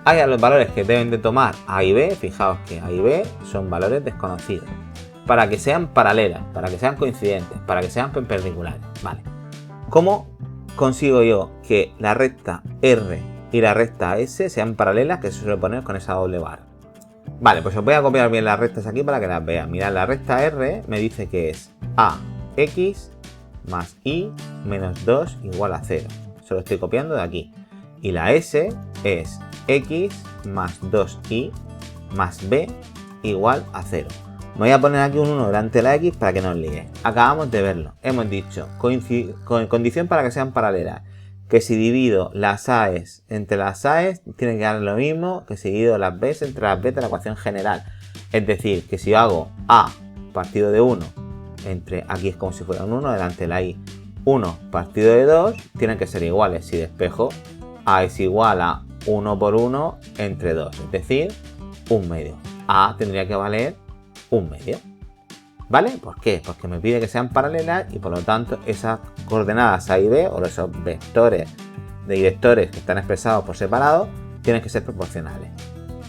Speaker 1: hay los valores que deben de tomar A y B, fijaos que A y B son valores desconocidos, para que sean paralelas, para que sean coincidentes, para que sean perpendiculares, ¿vale? ¿Cómo consigo yo que la recta R y la recta S sean paralelas, que se suele poner con esa doble barra? Vale, pues os voy a copiar bien las rectas aquí para que las vean. Mirad, la recta R me dice que es AX más Y menos 2 igual a 0. Se lo estoy copiando de aquí. Y la S es X más 2Y más B igual a 0. Me voy a poner aquí un 1 delante de la X para que no os liéis. Acabamos de verlo. Hemos dicho, condición para que sean paralelas, que si divido las AES entre las AES, tiene que dar lo mismo que si divido las Bs entre las Bs de la ecuación general. Es decir, que si yo hago A partido de 1 entre, aquí es como si fuera un 1 delante de la I, 1 partido de 2, tienen que ser iguales. Si despejo, A es igual a 1 por 1 entre 2, es decir, 1 medio. A tendría que valer 1 medio. ¿Vale? ¿Por qué? Porque me pide que sean paralelas y por lo tanto esas coordenadas A y B, o esos vectores de directores que están expresados por separado, tienen que ser proporcionales.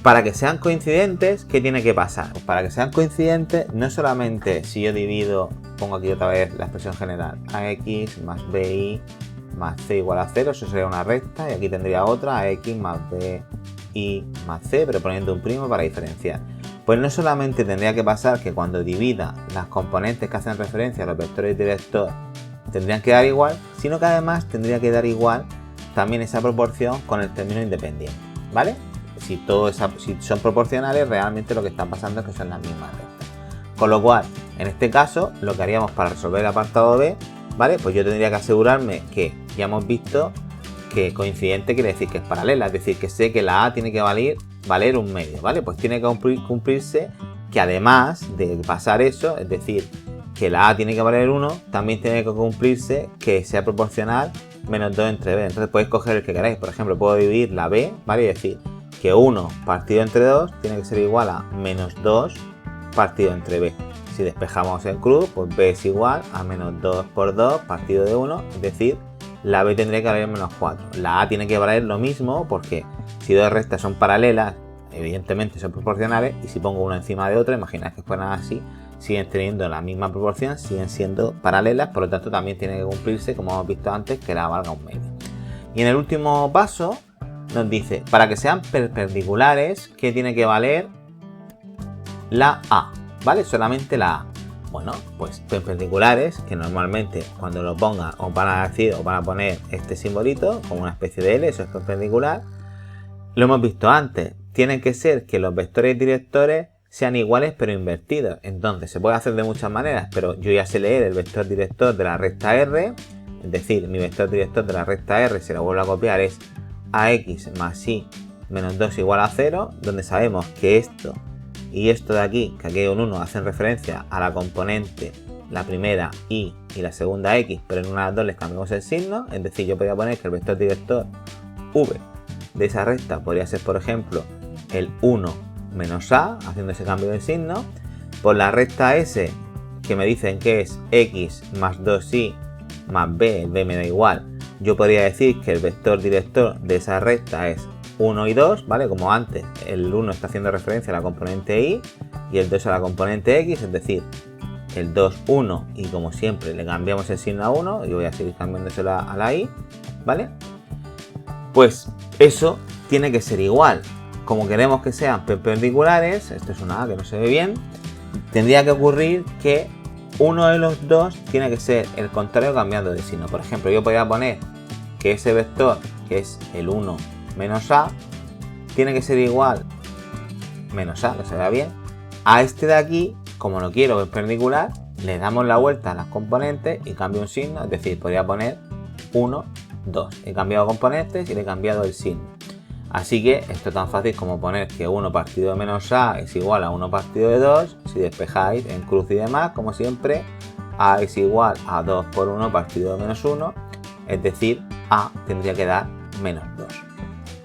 Speaker 1: Para que sean coincidentes, ¿qué tiene que pasar? Pues para que sean coincidentes, no solamente si yo divido, pongo aquí otra vez la expresión general, AX más BI más C igual a 0, eso sería una recta, y aquí tendría otra, AX más BI más C, pero poniendo un primo para diferenciar. Pues no solamente tendría que pasar que cuando divida las componentes que hacen referencia a los vectores director tendrían que dar igual, sino que además tendría que dar igual también esa proporción con el término independiente, ¿vale? Si son proporcionales, realmente lo que está pasando es que son las mismas rectas. Con lo cual, en este caso, lo que haríamos para resolver el apartado B, ¿vale? Pues yo tendría que asegurarme que ya hemos visto que coincidente quiere decir que es paralela, es decir, que sé que la A tiene que valer 1 medio, ¿vale? Pues tiene que cumplirse que además de pasar eso, es decir, que la A tiene que valer 1, también tiene que cumplirse que sea proporcional menos 2 entre B. Entonces podéis coger el que queráis, por ejemplo, puedo dividir la B, ¿vale? Y decir que 1 partido entre 2 tiene que ser igual a menos 2 partido entre B. Si despejamos en cruz, pues B es igual a menos 2 por 2 partido de 1, es decir, la B tendría que valer menos 4. La A tiene que valer lo mismo porque si dos rectas son paralelas, evidentemente son proporcionales, y si pongo una encima de otra, imaginad que fueran así, siguen teniendo la misma proporción, siguen siendo paralelas, por lo tanto también tiene que cumplirse, como hemos visto antes, que la valga 1 medio. Y en el último paso nos dice, para que sean perpendiculares, ¿qué tiene que valer? La A, ¿vale? Solamente la A. Bueno, pues perpendiculares, que normalmente cuando lo ponga os van a decir, os van a poner este simbolito, como una especie de L, eso es perpendicular. Lo hemos visto antes, tienen que ser que los vectores directores sean iguales pero invertidos. Entonces se puede hacer de muchas maneras, pero yo ya sé leer el vector director de la recta R, Es decir, mi vector director de la recta R, si lo vuelvo a copiar, es ax más y menos 2 igual a 0, donde sabemos que esto y esto de aquí, que aquí hay un 1, hacen referencia a la componente, la primera y la segunda x, pero en una de las dos les cambiamos el signo. Es decir, yo podría poner que el vector director v de esa recta podría ser, por ejemplo, el 1 menos a, haciendo ese cambio de signo. Por la recta S, que me dicen que es x más 2y más b me da igual, yo podría decir que el vector director de esa recta es 1 y 2, ¿vale? Como antes, el 1 está haciendo referencia a la componente y el 2 a la componente x, es decir, el 2, 1, y como siempre le cambiamos el signo a 1, y voy a seguir cambiándoselo a la y, ¿vale? Pues eso tiene que ser igual. Como queremos que sean perpendiculares, esto es una A que no se ve bien, tendría que ocurrir que uno de los dos tiene que ser el contrario cambiando de signo. Por ejemplo, yo podría poner que ese vector, que es el 1 menos a, tiene que ser igual, menos a, que se vea bien, a este de aquí. Como lo quiero perpendicular, le damos la vuelta a las componentes y cambio un signo, es decir, podría poner 1, 2. He cambiado componentes y le he cambiado el signo. Así que esto es tan fácil como poner que 1 partido de menos a es igual a 1 partido de 2. Si despejáis en cruz y demás, como siempre, a es igual a 2 por 1 partido de menos 1. Es decir, a tendría que dar menos 2.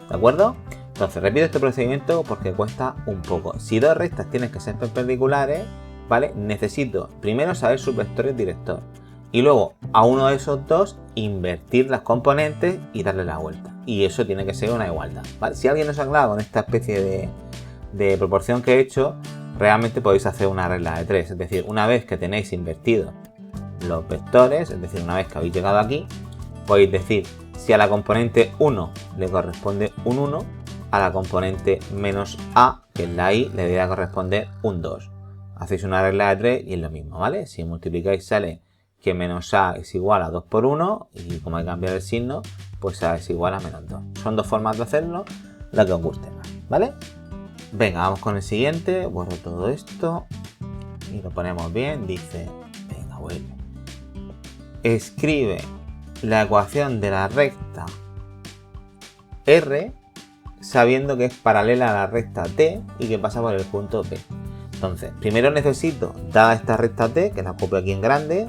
Speaker 1: ¿De acuerdo? Entonces, repito este procedimiento porque cuesta un poco. Si dos rectas tienen que ser perpendiculares, ¿vale? Necesito primero saber sus vectores director y luego a uno de esos dos invertir las componentes y darle la vuelta. Y eso tiene que ser una igualdad, ¿vale? Si alguien no se ha aclarado con esta especie de proporción que he hecho, realmente podéis hacer una regla de 3. Es decir, una vez que tenéis invertidos los vectores, es decir, una vez que habéis llegado aquí, podéis decir si a la componente 1 le corresponde un 1, a la componente menos a, que es la y, le debería corresponder un 2. Hacéis una regla de 3 y es lo mismo, ¿vale? Si multiplicáis sale que menos a es igual a 2 por 1 y como hay que cambiar el signo, pues a es igual a menos 2. Son dos formas de hacerlo, la que os guste más, ¿vale? Venga, vamos con el siguiente. Borro todo esto y lo ponemos bien. Dice, venga, vuelve. Escribe la ecuación de la recta R sabiendo que es paralela a la recta T y que pasa por el punto P. Entonces, primero necesito, dada esta recta T, que la copio aquí en grande,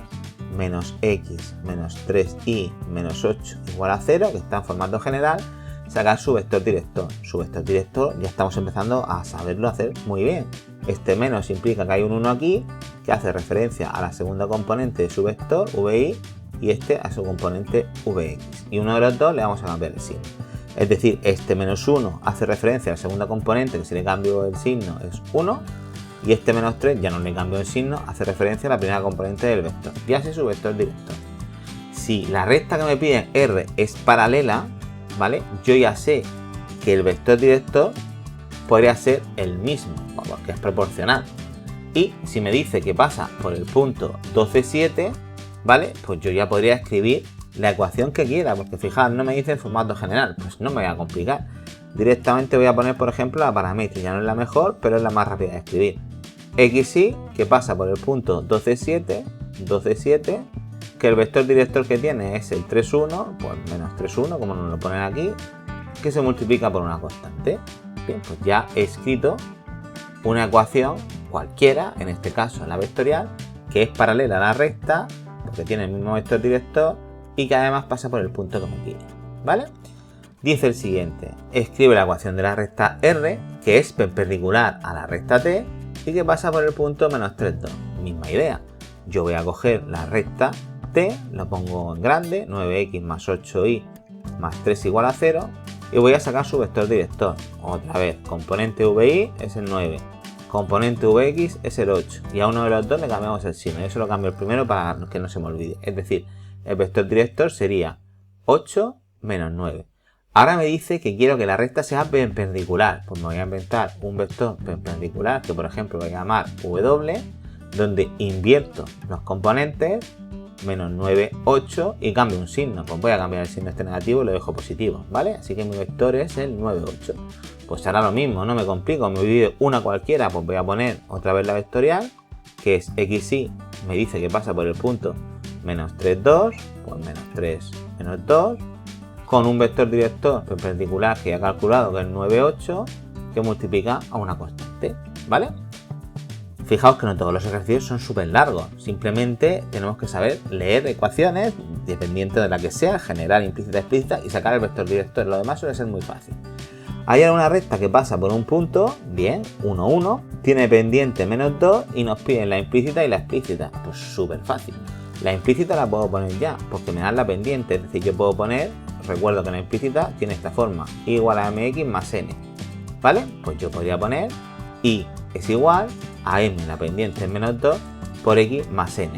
Speaker 1: menos x menos 3y menos 8 igual a 0, que está en formato general, sacar su vector director. Su vector director ya estamos empezando a saberlo hacer muy bien. Este menos implica que hay un 1 aquí, que hace referencia a la segunda componente de su vector, vi, y este a su componente vx. Y uno de los dos le vamos a cambiar el signo. Es decir, este menos 1 hace referencia a la segunda componente, que si le cambio el signo es 1, y este menos 3 ya no le cambio el signo, hace referencia a la primera componente del vector. Ya sé su vector director. Si la recta que me piden R es paralela, ¿vale? Yo ya sé que el vector director podría ser el mismo, porque es proporcional. Y si me dice que pasa por el punto 12, 7, ¿vale? Pues yo ya podría escribir la ecuación que quiera, porque fijaos, no me dice el formato general, pues no me voy a complicar. Directamente voy a poner, por ejemplo, la paramétrica. No es la mejor, pero es la más rápida de escribir. XY, que pasa por el punto 12, 7, que el vector director que tiene es el 3, 1, pues menos 3, 1, como nos lo ponen aquí, que se multiplica por una constante. Bien, pues ya he escrito una ecuación cualquiera, en este caso la vectorial, que es paralela a la recta, porque tiene el mismo vector director y que además pasa por el punto que me pide, ¿vale? Dice el siguiente, escribe la ecuación de la recta R, que es perpendicular a la recta T y que pasa por el punto menos 3, 2. Misma idea, yo voy a coger la recta T, lo pongo en grande, 9x más 8y más 3 igual a 0, y voy a sacar su vector director. Otra vez, componente vi es el 9, componente vx es el 8, y a uno de los dos le cambiamos el signo. Yo se lo cambio el primero para que no se me olvide. Es decir, el vector director sería 8 menos 9. Ahora me dice que quiero que la recta sea perpendicular. Pues me voy a inventar un vector perpendicular que, por ejemplo, voy a llamar w, donde invierto los componentes, menos 9, 8, y cambio un signo. Pues voy a cambiar el signo este negativo y lo dejo positivo, ¿vale? Así que mi vector es el 9, 8. Pues hará lo mismo, no me complico, me pide una cualquiera, pues voy a poner otra vez la vectorial, que es xy, me dice que pasa por el punto menos 3, 2, pues menos 3, menos 2, con un vector director perpendicular que ya he calculado, que es 9, 8, que multiplica a una constante, ¿vale? Fijaos que no todos los ejercicios son súper largos, simplemente tenemos que saber leer ecuaciones, dependiente de la que sea, general, implícita, explícita, y sacar el vector director. Lo demás suele ser muy fácil. Hay una recta que pasa por un punto, bien, 1, 1, tiene pendiente menos 2 y nos piden la implícita y la explícita. Pues súper fácil. La implícita la puedo poner ya, porque me dan la pendiente, es decir, yo puedo poner, recuerdo que la implícita tiene esta forma, y igual a mx más n, ¿vale? Pues yo podría poner y es igual a m, la pendiente es menos 2, por x más n.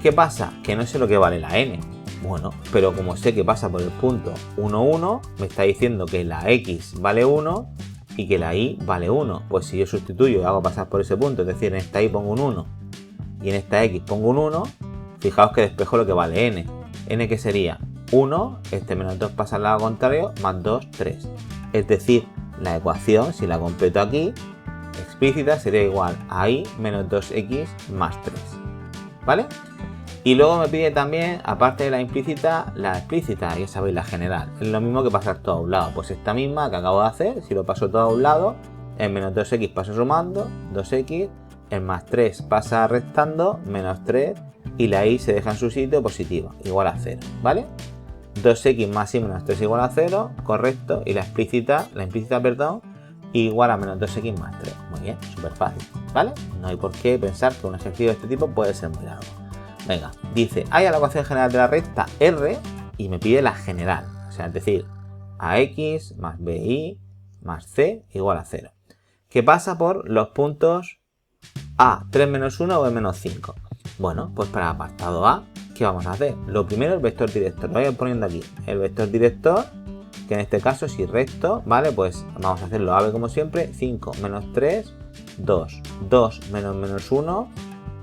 Speaker 1: ¿Qué pasa? Que no sé lo que vale la n. Bueno, pero como sé que pasa por el punto 1, 1, me está diciendo que la x vale 1 y que la y vale 1. Pues si yo sustituyo y hago pasar por ese punto, es decir, en esta y pongo un 1 y en esta x pongo un 1, fijaos que despejo lo que vale n. N que sería 1, este menos 2 pasa al lado contrario, más 2, 3. Es decir, la ecuación, si la completo aquí, explícita sería igual a y menos 2x más 3, ¿vale? Y luego me pide también, aparte de la implícita, la explícita, ya sabéis, la general. Es lo mismo que pasar todo a un lado. Pues esta misma que acabo de hacer, si lo paso todo a un lado, el menos 2x pasa sumando, 2x, el más 3 pasa restando, menos 3, y la y se deja en su sitio positiva, igual a 0, ¿vale? 2x más y menos 3 igual a 0, correcto, y la implícita, igual a menos 2x más 3. Muy bien, súper fácil, ¿vale? No hay por qué pensar que un ejercicio de este tipo puede ser muy largo. Venga, dice, haya la ecuación general de la recta R y me pide la general, o sea, es decir, AX más BY más C igual a 0, que pasa por los puntos A, 3 menos 1 o B menos 5. Bueno, pues para el apartado A, ¿qué vamos a hacer? Lo primero, el vector director, lo voy poniendo aquí, el vector director, que en este caso si recto, ¿vale? Pues vamos a hacerlo AB como siempre, 5 menos 3, 2, 2 menos 1,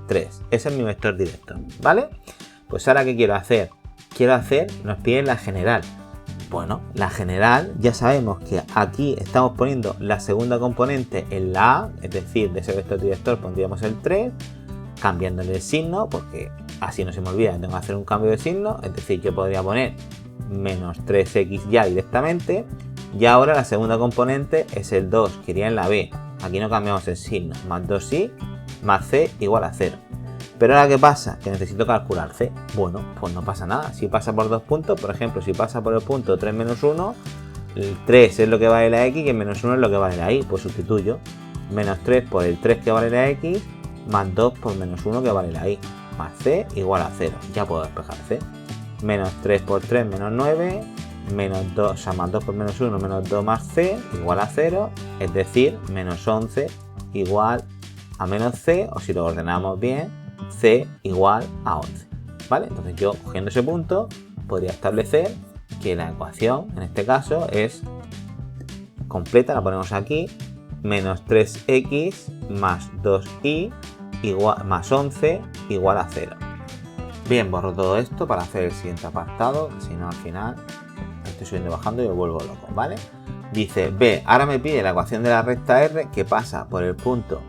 Speaker 1: 3. Ese es mi vector director, ¿vale? Pues ahora, ¿qué quiero hacer? Nos piden la general. Bueno, la general ya sabemos que aquí estamos poniendo la segunda componente en la A, es decir, de ese vector director pondríamos el 3, cambiándole el signo, porque así no se me olvida, tengo que hacer un cambio de signo, es decir, yo podría poner menos 3x ya directamente, y ahora la segunda componente es el 2, que iría en la B, aquí no cambiamos el signo, más 2y, más c igual a 0. Pero ahora, ¿qué pasa? Que necesito calcular c. Bueno, pues no pasa nada. Si pasa por dos puntos, por ejemplo, si pasa por el punto 3 menos 1, el 3 es lo que vale la x y el menos 1 es lo que vale la y. Pues sustituyo menos 3 por el 3 que vale la x, más 2 por menos 1 que vale la y, más c igual a 0. Ya puedo despejar c. Menos 3 por 3 menos 9, menos 2, o sea, más 2 por menos 1, menos 2 más c igual a 0, es decir, menos 11 igual a menos c, o si lo ordenamos bien, c igual a 11, ¿vale? Entonces yo, cogiendo ese punto, podría establecer que la ecuación, en este caso, es completa, la ponemos aquí, menos 3x más 2y igual, más 11 igual a 0. Bien, borro todo esto para hacer el siguiente apartado, que si no al final estoy subiendo y bajando y me vuelvo loco, ¿vale? Dice, B, ahora me pide la ecuación de la recta R que pasa por el punto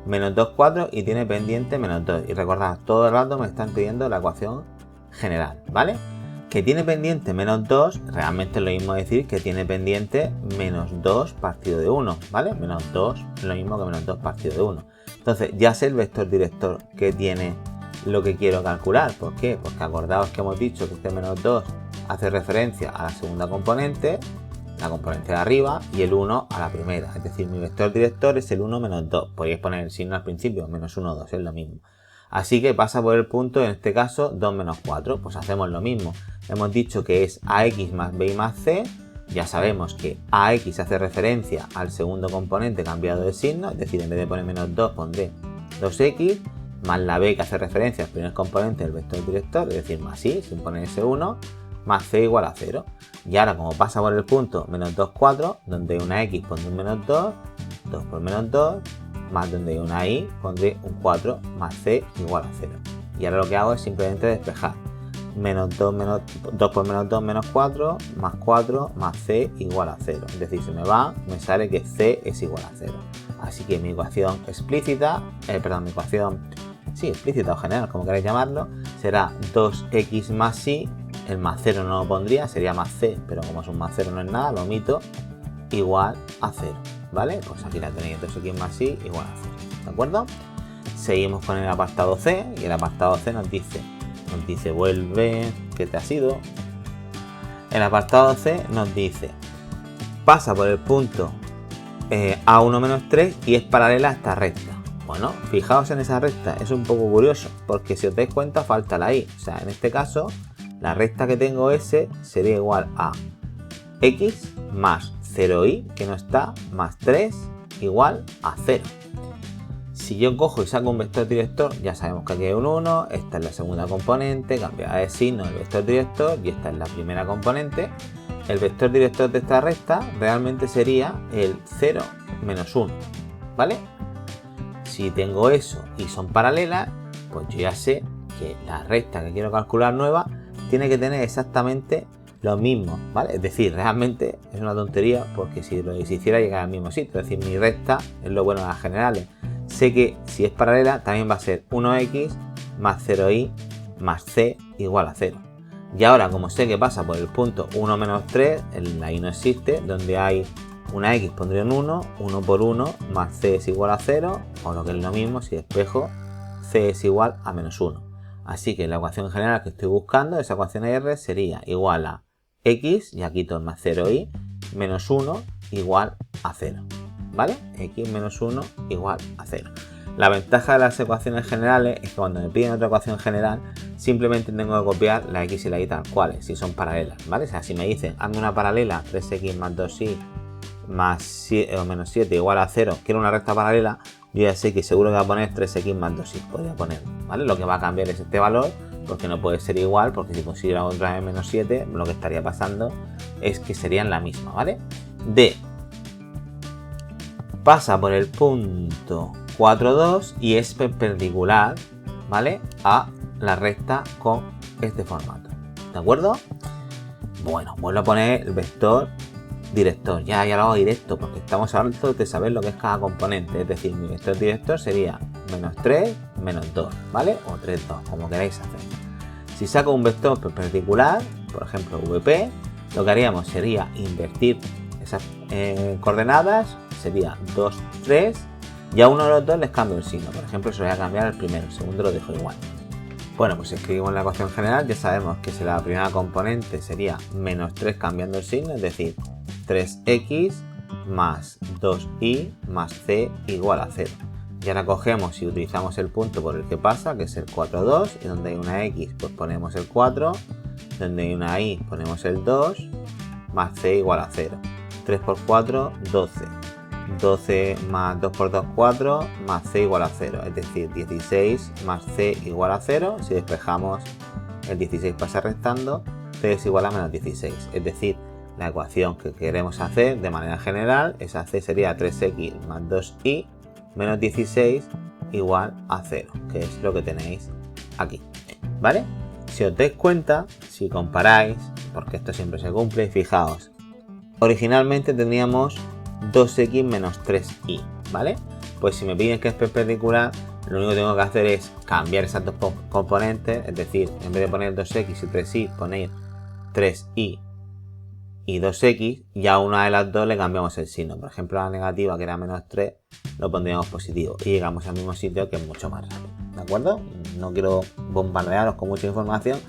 Speaker 1: menos 2, 4 y tiene pendiente menos 2. Y recordad, todo el rato me están pidiendo la ecuación general, ¿vale? Que tiene pendiente menos 2, realmente es lo mismo decir que tiene pendiente menos 2 partido de 1, ¿vale? Menos 2 es lo mismo que menos 2 partido de 1. Entonces ya sé el vector director que tiene lo que quiero calcular. ¿Por qué? Porque acordaos que hemos dicho que este menos 2 hace referencia a la segunda componente, la componente de arriba, y el 1 a la primera. Es decir, mi vector director es el 1 menos 2. Podéis poner el signo al principio, menos 1, 2, es lo mismo. Así que pasa por el punto, en este caso, 2 menos 4. Pues hacemos lo mismo. Hemos dicho que es AX más B más C. Ya sabemos que AX hace referencia al segundo componente cambiado de signo. Es decir, en vez de poner menos 2, pondré 2X. Más la B que hace referencia al primer componente del vector director. Es decir, más I, sin poner ese 1. Más C igual a 0. Y ahora, como pasa por el punto menos 2, 4, donde hay una X pondré un menos 2, 2 por menos 2, más donde hay una Y pondré un 4 más C igual a 0. Y ahora lo que hago es simplemente despejar. Menos 2, menos 2 por menos 2 menos 4, más C igual a 0. Es decir, se me va, me sale que C es igual a 0. Así que mi ecuación explícita, mi ecuación explícita o general, como queráis llamarlo, será 2x más y, el más 0 no lo pondría, sería más c, pero como es un más 0 no es nada, lo omito, igual a 0, ¿vale? Pues aquí la tenéis, 2x más y igual a 0, ¿de acuerdo? Seguimos con el apartado C, y el apartado C nos dice vuelve, ¿qué te ha sido? El apartado C nos dice, pasa por el punto A1 menos 3 y es paralela a esta recta. Bueno, fijaos en esa recta, es un poco curioso, porque si os dais cuenta falta la y, o sea, en este caso, la recta que tengo S sería igual a x más 0y, que no está, más 3 igual a 0. Si yo cojo y saco un vector director, ya sabemos que aquí hay un 1, esta es la segunda componente, cambiará de signo el vector director y esta es la primera componente. El vector director de esta recta realmente sería el 0 menos 1, ¿vale? Si tengo eso y son paralelas, pues yo ya sé que la recta que quiero calcular nueva tiene que tener exactamente lo mismo, ¿vale? Es decir, realmente es una tontería porque si lo hiciera llegar al mismo sitio, es decir, mi recta es lo bueno de las generales. Sé que si es paralela también va a ser 1x más 0y más c igual a 0. Y ahora, como sé que pasa por el punto 1 menos 3, la y no existe, donde hay una x pondría un 1, 1 por 1 más c es igual a 0, o lo que es lo mismo, si despejo, c es igual a menos 1. Así que la ecuación general que estoy buscando, esa ecuación R, sería igual a x, y aquí todo más 0y, menos 1 igual a 0. ¿Vale? X menos 1 igual a 0. La ventaja de las ecuaciones generales es que cuando me piden otra ecuación general, simplemente tengo que copiar la x y la y tal cuales, si son paralelas, ¿vale? O sea, si me dicen, hazme una paralela, 3x más 2y más 7, o menos 7 igual a 0, quiero una recta paralela, yo ya sé que seguro que va a poner 3x más 2y, podría poner, ¿vale? Lo que va a cambiar es este valor, porque no puede ser igual, porque si considero otra vez menos 7, lo que estaría pasando es que serían la misma, ¿vale? D. Pasa por el punto 4,2 y es perpendicular, ¿vale? A la recta con este formato, ¿de acuerdo? Bueno, vuelvo a poner el vector director, ya lo hago directo porque estamos hablando de saber lo que es cada componente, es decir, mi vector director sería menos 3, menos 2, ¿vale? O 3, 2, como queráis hacer. Si saco un vector perpendicular, por ejemplo VP, lo que haríamos sería invertir esas coordenadas, sería 2, 3, y a uno de los dos les cambio el signo, por ejemplo se lo voy a cambiar al primero, el segundo lo dejo igual. Bueno, pues escribimos la ecuación general, ya sabemos que si la primera componente sería menos 3 cambiando el signo, es decir, 3x más 2y más c igual a 0. Y ahora cogemos y utilizamos el punto por el que pasa, que es el 4,2, y donde hay una x pues ponemos el 4, donde hay una y ponemos el 2, más c igual a 0. 3 por 4, 12. 12 más 2 por 2, 4, más c igual a 0, es decir, 16 más c igual a 0, si despejamos el 16 pasa restando, c es igual a menos 16, es decir, la ecuación que queremos hacer de manera general, esa c sería 3x más 2y menos 16 igual a 0, que es lo que tenéis aquí, ¿vale? Si os dais cuenta, si comparáis, porque esto siempre se cumple, fijaos, originalmente teníamos 2x menos 3y, ¿vale? Pues si me piden que es perpendicular, lo único que tengo que hacer es cambiar esas dos componentes, es decir, en vez de poner 2x y 3y, poner 3y y 2x, y a una de las dos le cambiamos el signo. Por ejemplo, a la negativa, que era menos 3, lo pondríamos positivo y llegamos al mismo sitio, que es mucho más rápido, ¿de acuerdo? No quiero bombardearos con mucha información,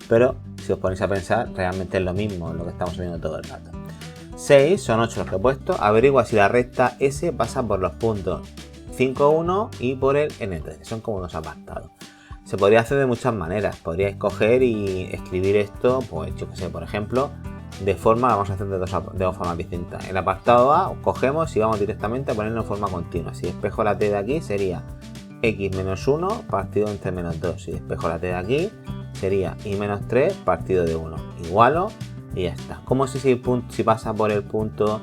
Speaker 1: pero si os ponéis a pensar, realmente es lo mismo lo que estamos viendo todo el rato. 6 son 8 los que he puesto. Averigua si la recta S pasa por los puntos 5, 1 y por el N3. Son como unos apartados. Se podría hacer de muchas maneras. Podríais coger y escribir esto, pues yo que sé, por ejemplo, de forma, vamos a hacer de dos formas distintas. En el apartado A cogemos y vamos directamente a ponerlo en forma continua. Si despejo la t de aquí sería x menos 1 partido entre menos 2. Si despejo la t de aquí sería y menos 3 partido de 1. Igualo. Y ya está. ¿Cómo si pasa por el punto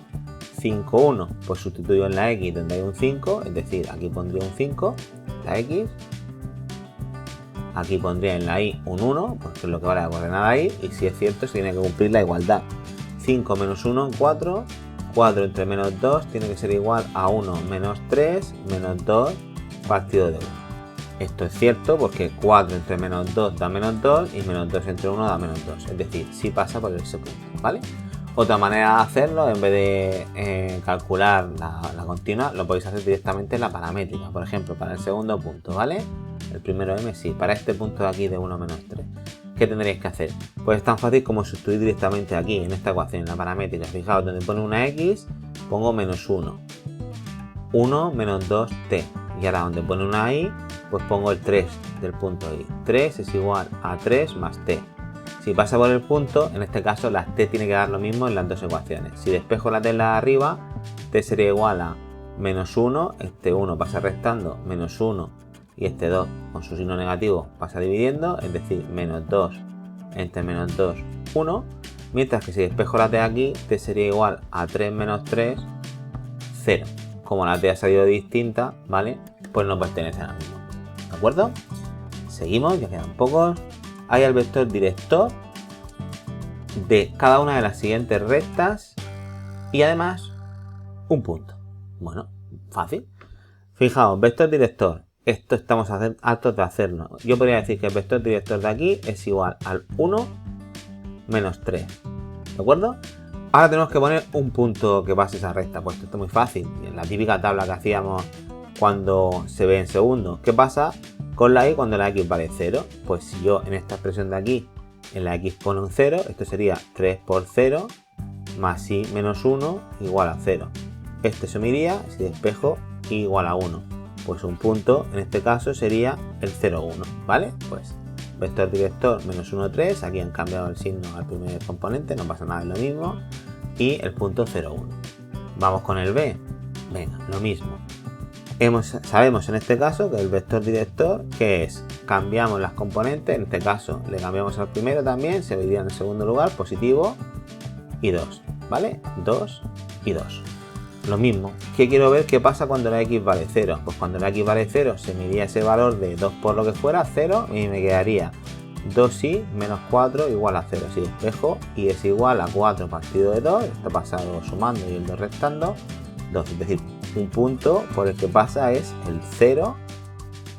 Speaker 1: 5, 1? Pues sustituyo en la x donde hay un 5, es decir, aquí pondría un 5, la x. Aquí pondría en la y un 1, porque es lo que vale la coordenada y, y si es cierto, se tiene que cumplir la igualdad. 5 menos 1, 4. 4 entre menos 2 tiene que ser igual a 1 menos 3 menos 2 partido de 1. Esto es cierto porque 4 entre menos 2 da menos 2 y menos 2 entre 1 da menos 2. Es decir, sí pasa por ese punto, ¿vale? Otra manera de hacerlo, en vez de calcular la continua, lo podéis hacer directamente en la paramétrica. Por ejemplo, para el segundo punto, ¿vale? El primero m, sí. Para este punto de aquí de 1 menos 3. ¿Qué tendréis que hacer? Pues es tan fácil como sustituir directamente aquí, en esta ecuación, en la paramétrica. Fijaos, donde pone una x, pongo menos 1. 1 menos 2t. Y ahora donde pone una y, pues pongo el 3 del punto y. 3 es igual a 3 más t. Si pasa por el punto, en este caso la t tiene que dar lo mismo en las dos ecuaciones. Si despejo la t en la de arriba, t sería igual a menos 1, este 1 pasa restando, menos 1 y este 2 con su signo negativo pasa dividiendo, es decir, menos 2 entre menos 2, 1. Mientras que si despejo la t aquí, t sería igual a 3 menos 3, 0. Como la t ha salido distinta, ¿vale? Pues no pertenece a la misma. ¿De acuerdo? Seguimos, ya quedan pocos. Hay el vector director de cada una de las siguientes rectas y además un punto. Bueno, fácil. Fijaos, vector director. Esto estamos hartos de hacerlo. Yo podría decir que el vector director de aquí es igual al 1 menos 3. ¿De acuerdo? Ahora tenemos que poner un punto que pase esa recta. Pues esto es muy fácil. En la típica tabla que hacíamos cuando se ve en segundo. ¿Qué pasa con la y cuando la x vale 0? Pues si yo en esta expresión de aquí, en la x pone un 0, esto sería 3 por 0 más y menos 1 igual a 0. Este se uniría si despejo y igual a 1. Pues un punto en este caso sería el 0, 1, ¿vale? Pues vector director menos 1, 3, aquí han cambiado el signo al primer componente, no pasa nada, es lo mismo. Y el punto 0, 1. Vamos con el b. Venga, lo mismo. Sabemos en este caso que el vector director, que es, cambiamos las componentes, en este caso le cambiamos al primero también, se vería en el segundo lugar, positivo y 2, ¿vale? 2 y 2. Lo mismo, ¿qué quiero ver qué pasa cuando la x vale 0? Pues cuando la x vale 0 se me iría ese valor de 2 por lo que fuera, 0, y me quedaría 2y menos 4 igual a 0. Si despejo y es igual a 4 partido de 2, esto pasado sumando y el 2 restando, 2, es decir, un punto por el que pasa es el 0,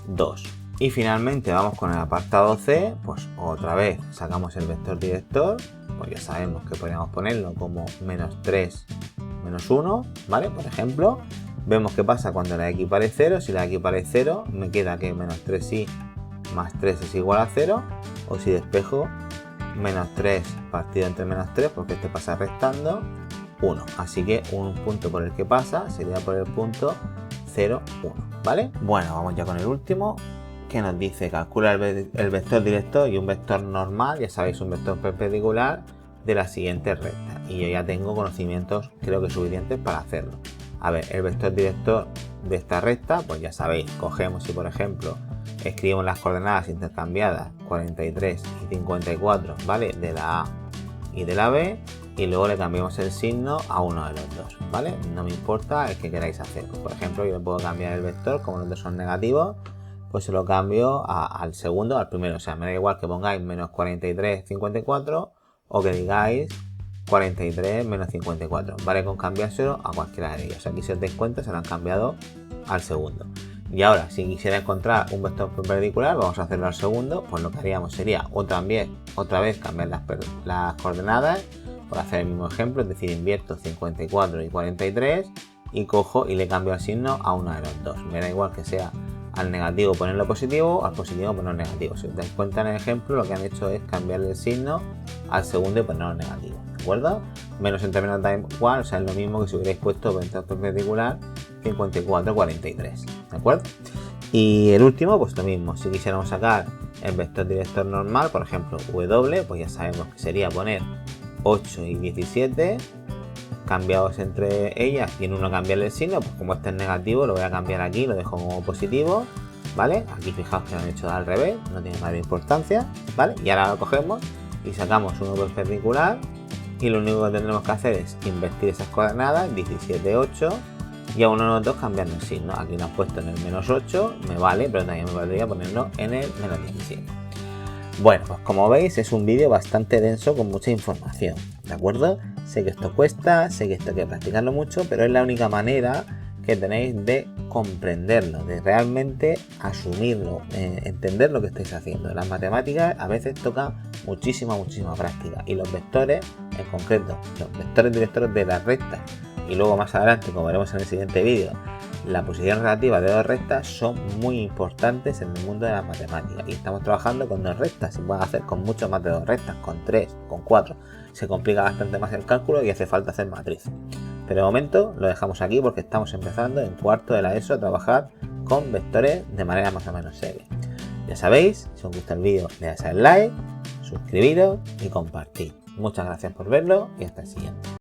Speaker 1: 2. Y finalmente vamos con el apartado C, pues otra vez sacamos el vector director, pues ya sabemos que podríamos ponerlo como menos 3, menos 1, ¿vale? Por ejemplo, vemos qué pasa cuando la x vale 0, si la x vale 0, me queda que menos 3y más 3 es igual a 0, o si despejo, menos 3 partido entre menos 3, porque este pasa restando, 1. Así que un punto por el que pasa sería por el punto 0, 1, ¿vale? Bueno, vamos ya con el último, que nos dice calcula el vector director y un vector normal, ya sabéis, un vector perpendicular de la siguiente recta. Y yo ya tengo conocimientos, creo que suficientes para hacerlo. A ver, el vector director de esta recta, pues ya sabéis, cogemos y por ejemplo escribimos las coordenadas intercambiadas 43 y 54, ¿vale? De la A y de la B, y luego le cambiamos el signo a uno de los dos, ¿vale? No me importa el que queráis hacer. Por ejemplo, yo le puedo cambiar el vector, como los dos son negativos, pues se lo cambio al segundo, al primero. O sea, me da igual que pongáis menos 43, 54 o que digáis 43 menos 54. Vale con cambiárselo a cualquiera de ellos. Aquí si os dais cuenta se lo han cambiado al segundo. Y ahora, si quisiera encontrar un vector perpendicular, vamos a hacerlo al segundo, pues lo que haríamos sería otra vez cambiar las coordenadas por hacer el mismo ejemplo, es decir, invierto 54 y 43 y cojo y le cambio el signo a uno de los dos. Me da igual que sea al negativo ponerlo positivo, al positivo ponerlo negativo. Si os dais cuenta en el ejemplo, lo que han hecho es cambiarle el signo al segundo y ponerlo negativo, ¿de acuerdo? Menos entre menos da igual, o sea, es lo mismo que si hubierais puesto vector perpendicular 54, 43, ¿de acuerdo? Y el último, pues lo mismo, si quisiéramos sacar el vector director normal, por ejemplo, W, pues ya sabemos que sería poner 8 y 17 cambiados entre ellas y en uno cambiarle el signo, pues como este es negativo lo voy a cambiar aquí, lo dejo como positivo, ¿vale? Aquí fijaos que lo han hecho al revés, no tiene mayor importancia, ¿vale? Y ahora lo cogemos y sacamos uno perpendicular y lo único que tendremos que hacer es invertir esas coordenadas, 17, 8, y a uno de los dos cambiando el signo. Aquí lo han puesto en el menos 8, me vale, pero también me valdría ponerlo en el menos 17. Bueno, pues como veis es un vídeo bastante denso con mucha información, ¿de acuerdo? Sé que esto cuesta, sé que esto hay que practicarlo mucho, pero es la única manera que tenéis de comprenderlo, de realmente asumirlo, entender lo que estáis haciendo. Las matemáticas a veces tocan muchísima práctica, y los vectores, en concreto, los vectores directores de las rectas, y luego más adelante, como veremos en el siguiente vídeo, la posición relativa de dos rectas son muy importantes en el mundo de las matemáticas, y estamos trabajando con dos rectas. Se puede hacer con mucho más de dos rectas, con 3, con 4. Se complica bastante más el cálculo y hace falta hacer matrices. Pero de momento lo dejamos aquí porque estamos empezando en cuarto de la ESO a trabajar con vectores de manera más o menos seria. Ya sabéis, si os gusta el vídeo, le dais al like, suscribiros y compartid. Muchas gracias por verlo y hasta el siguiente.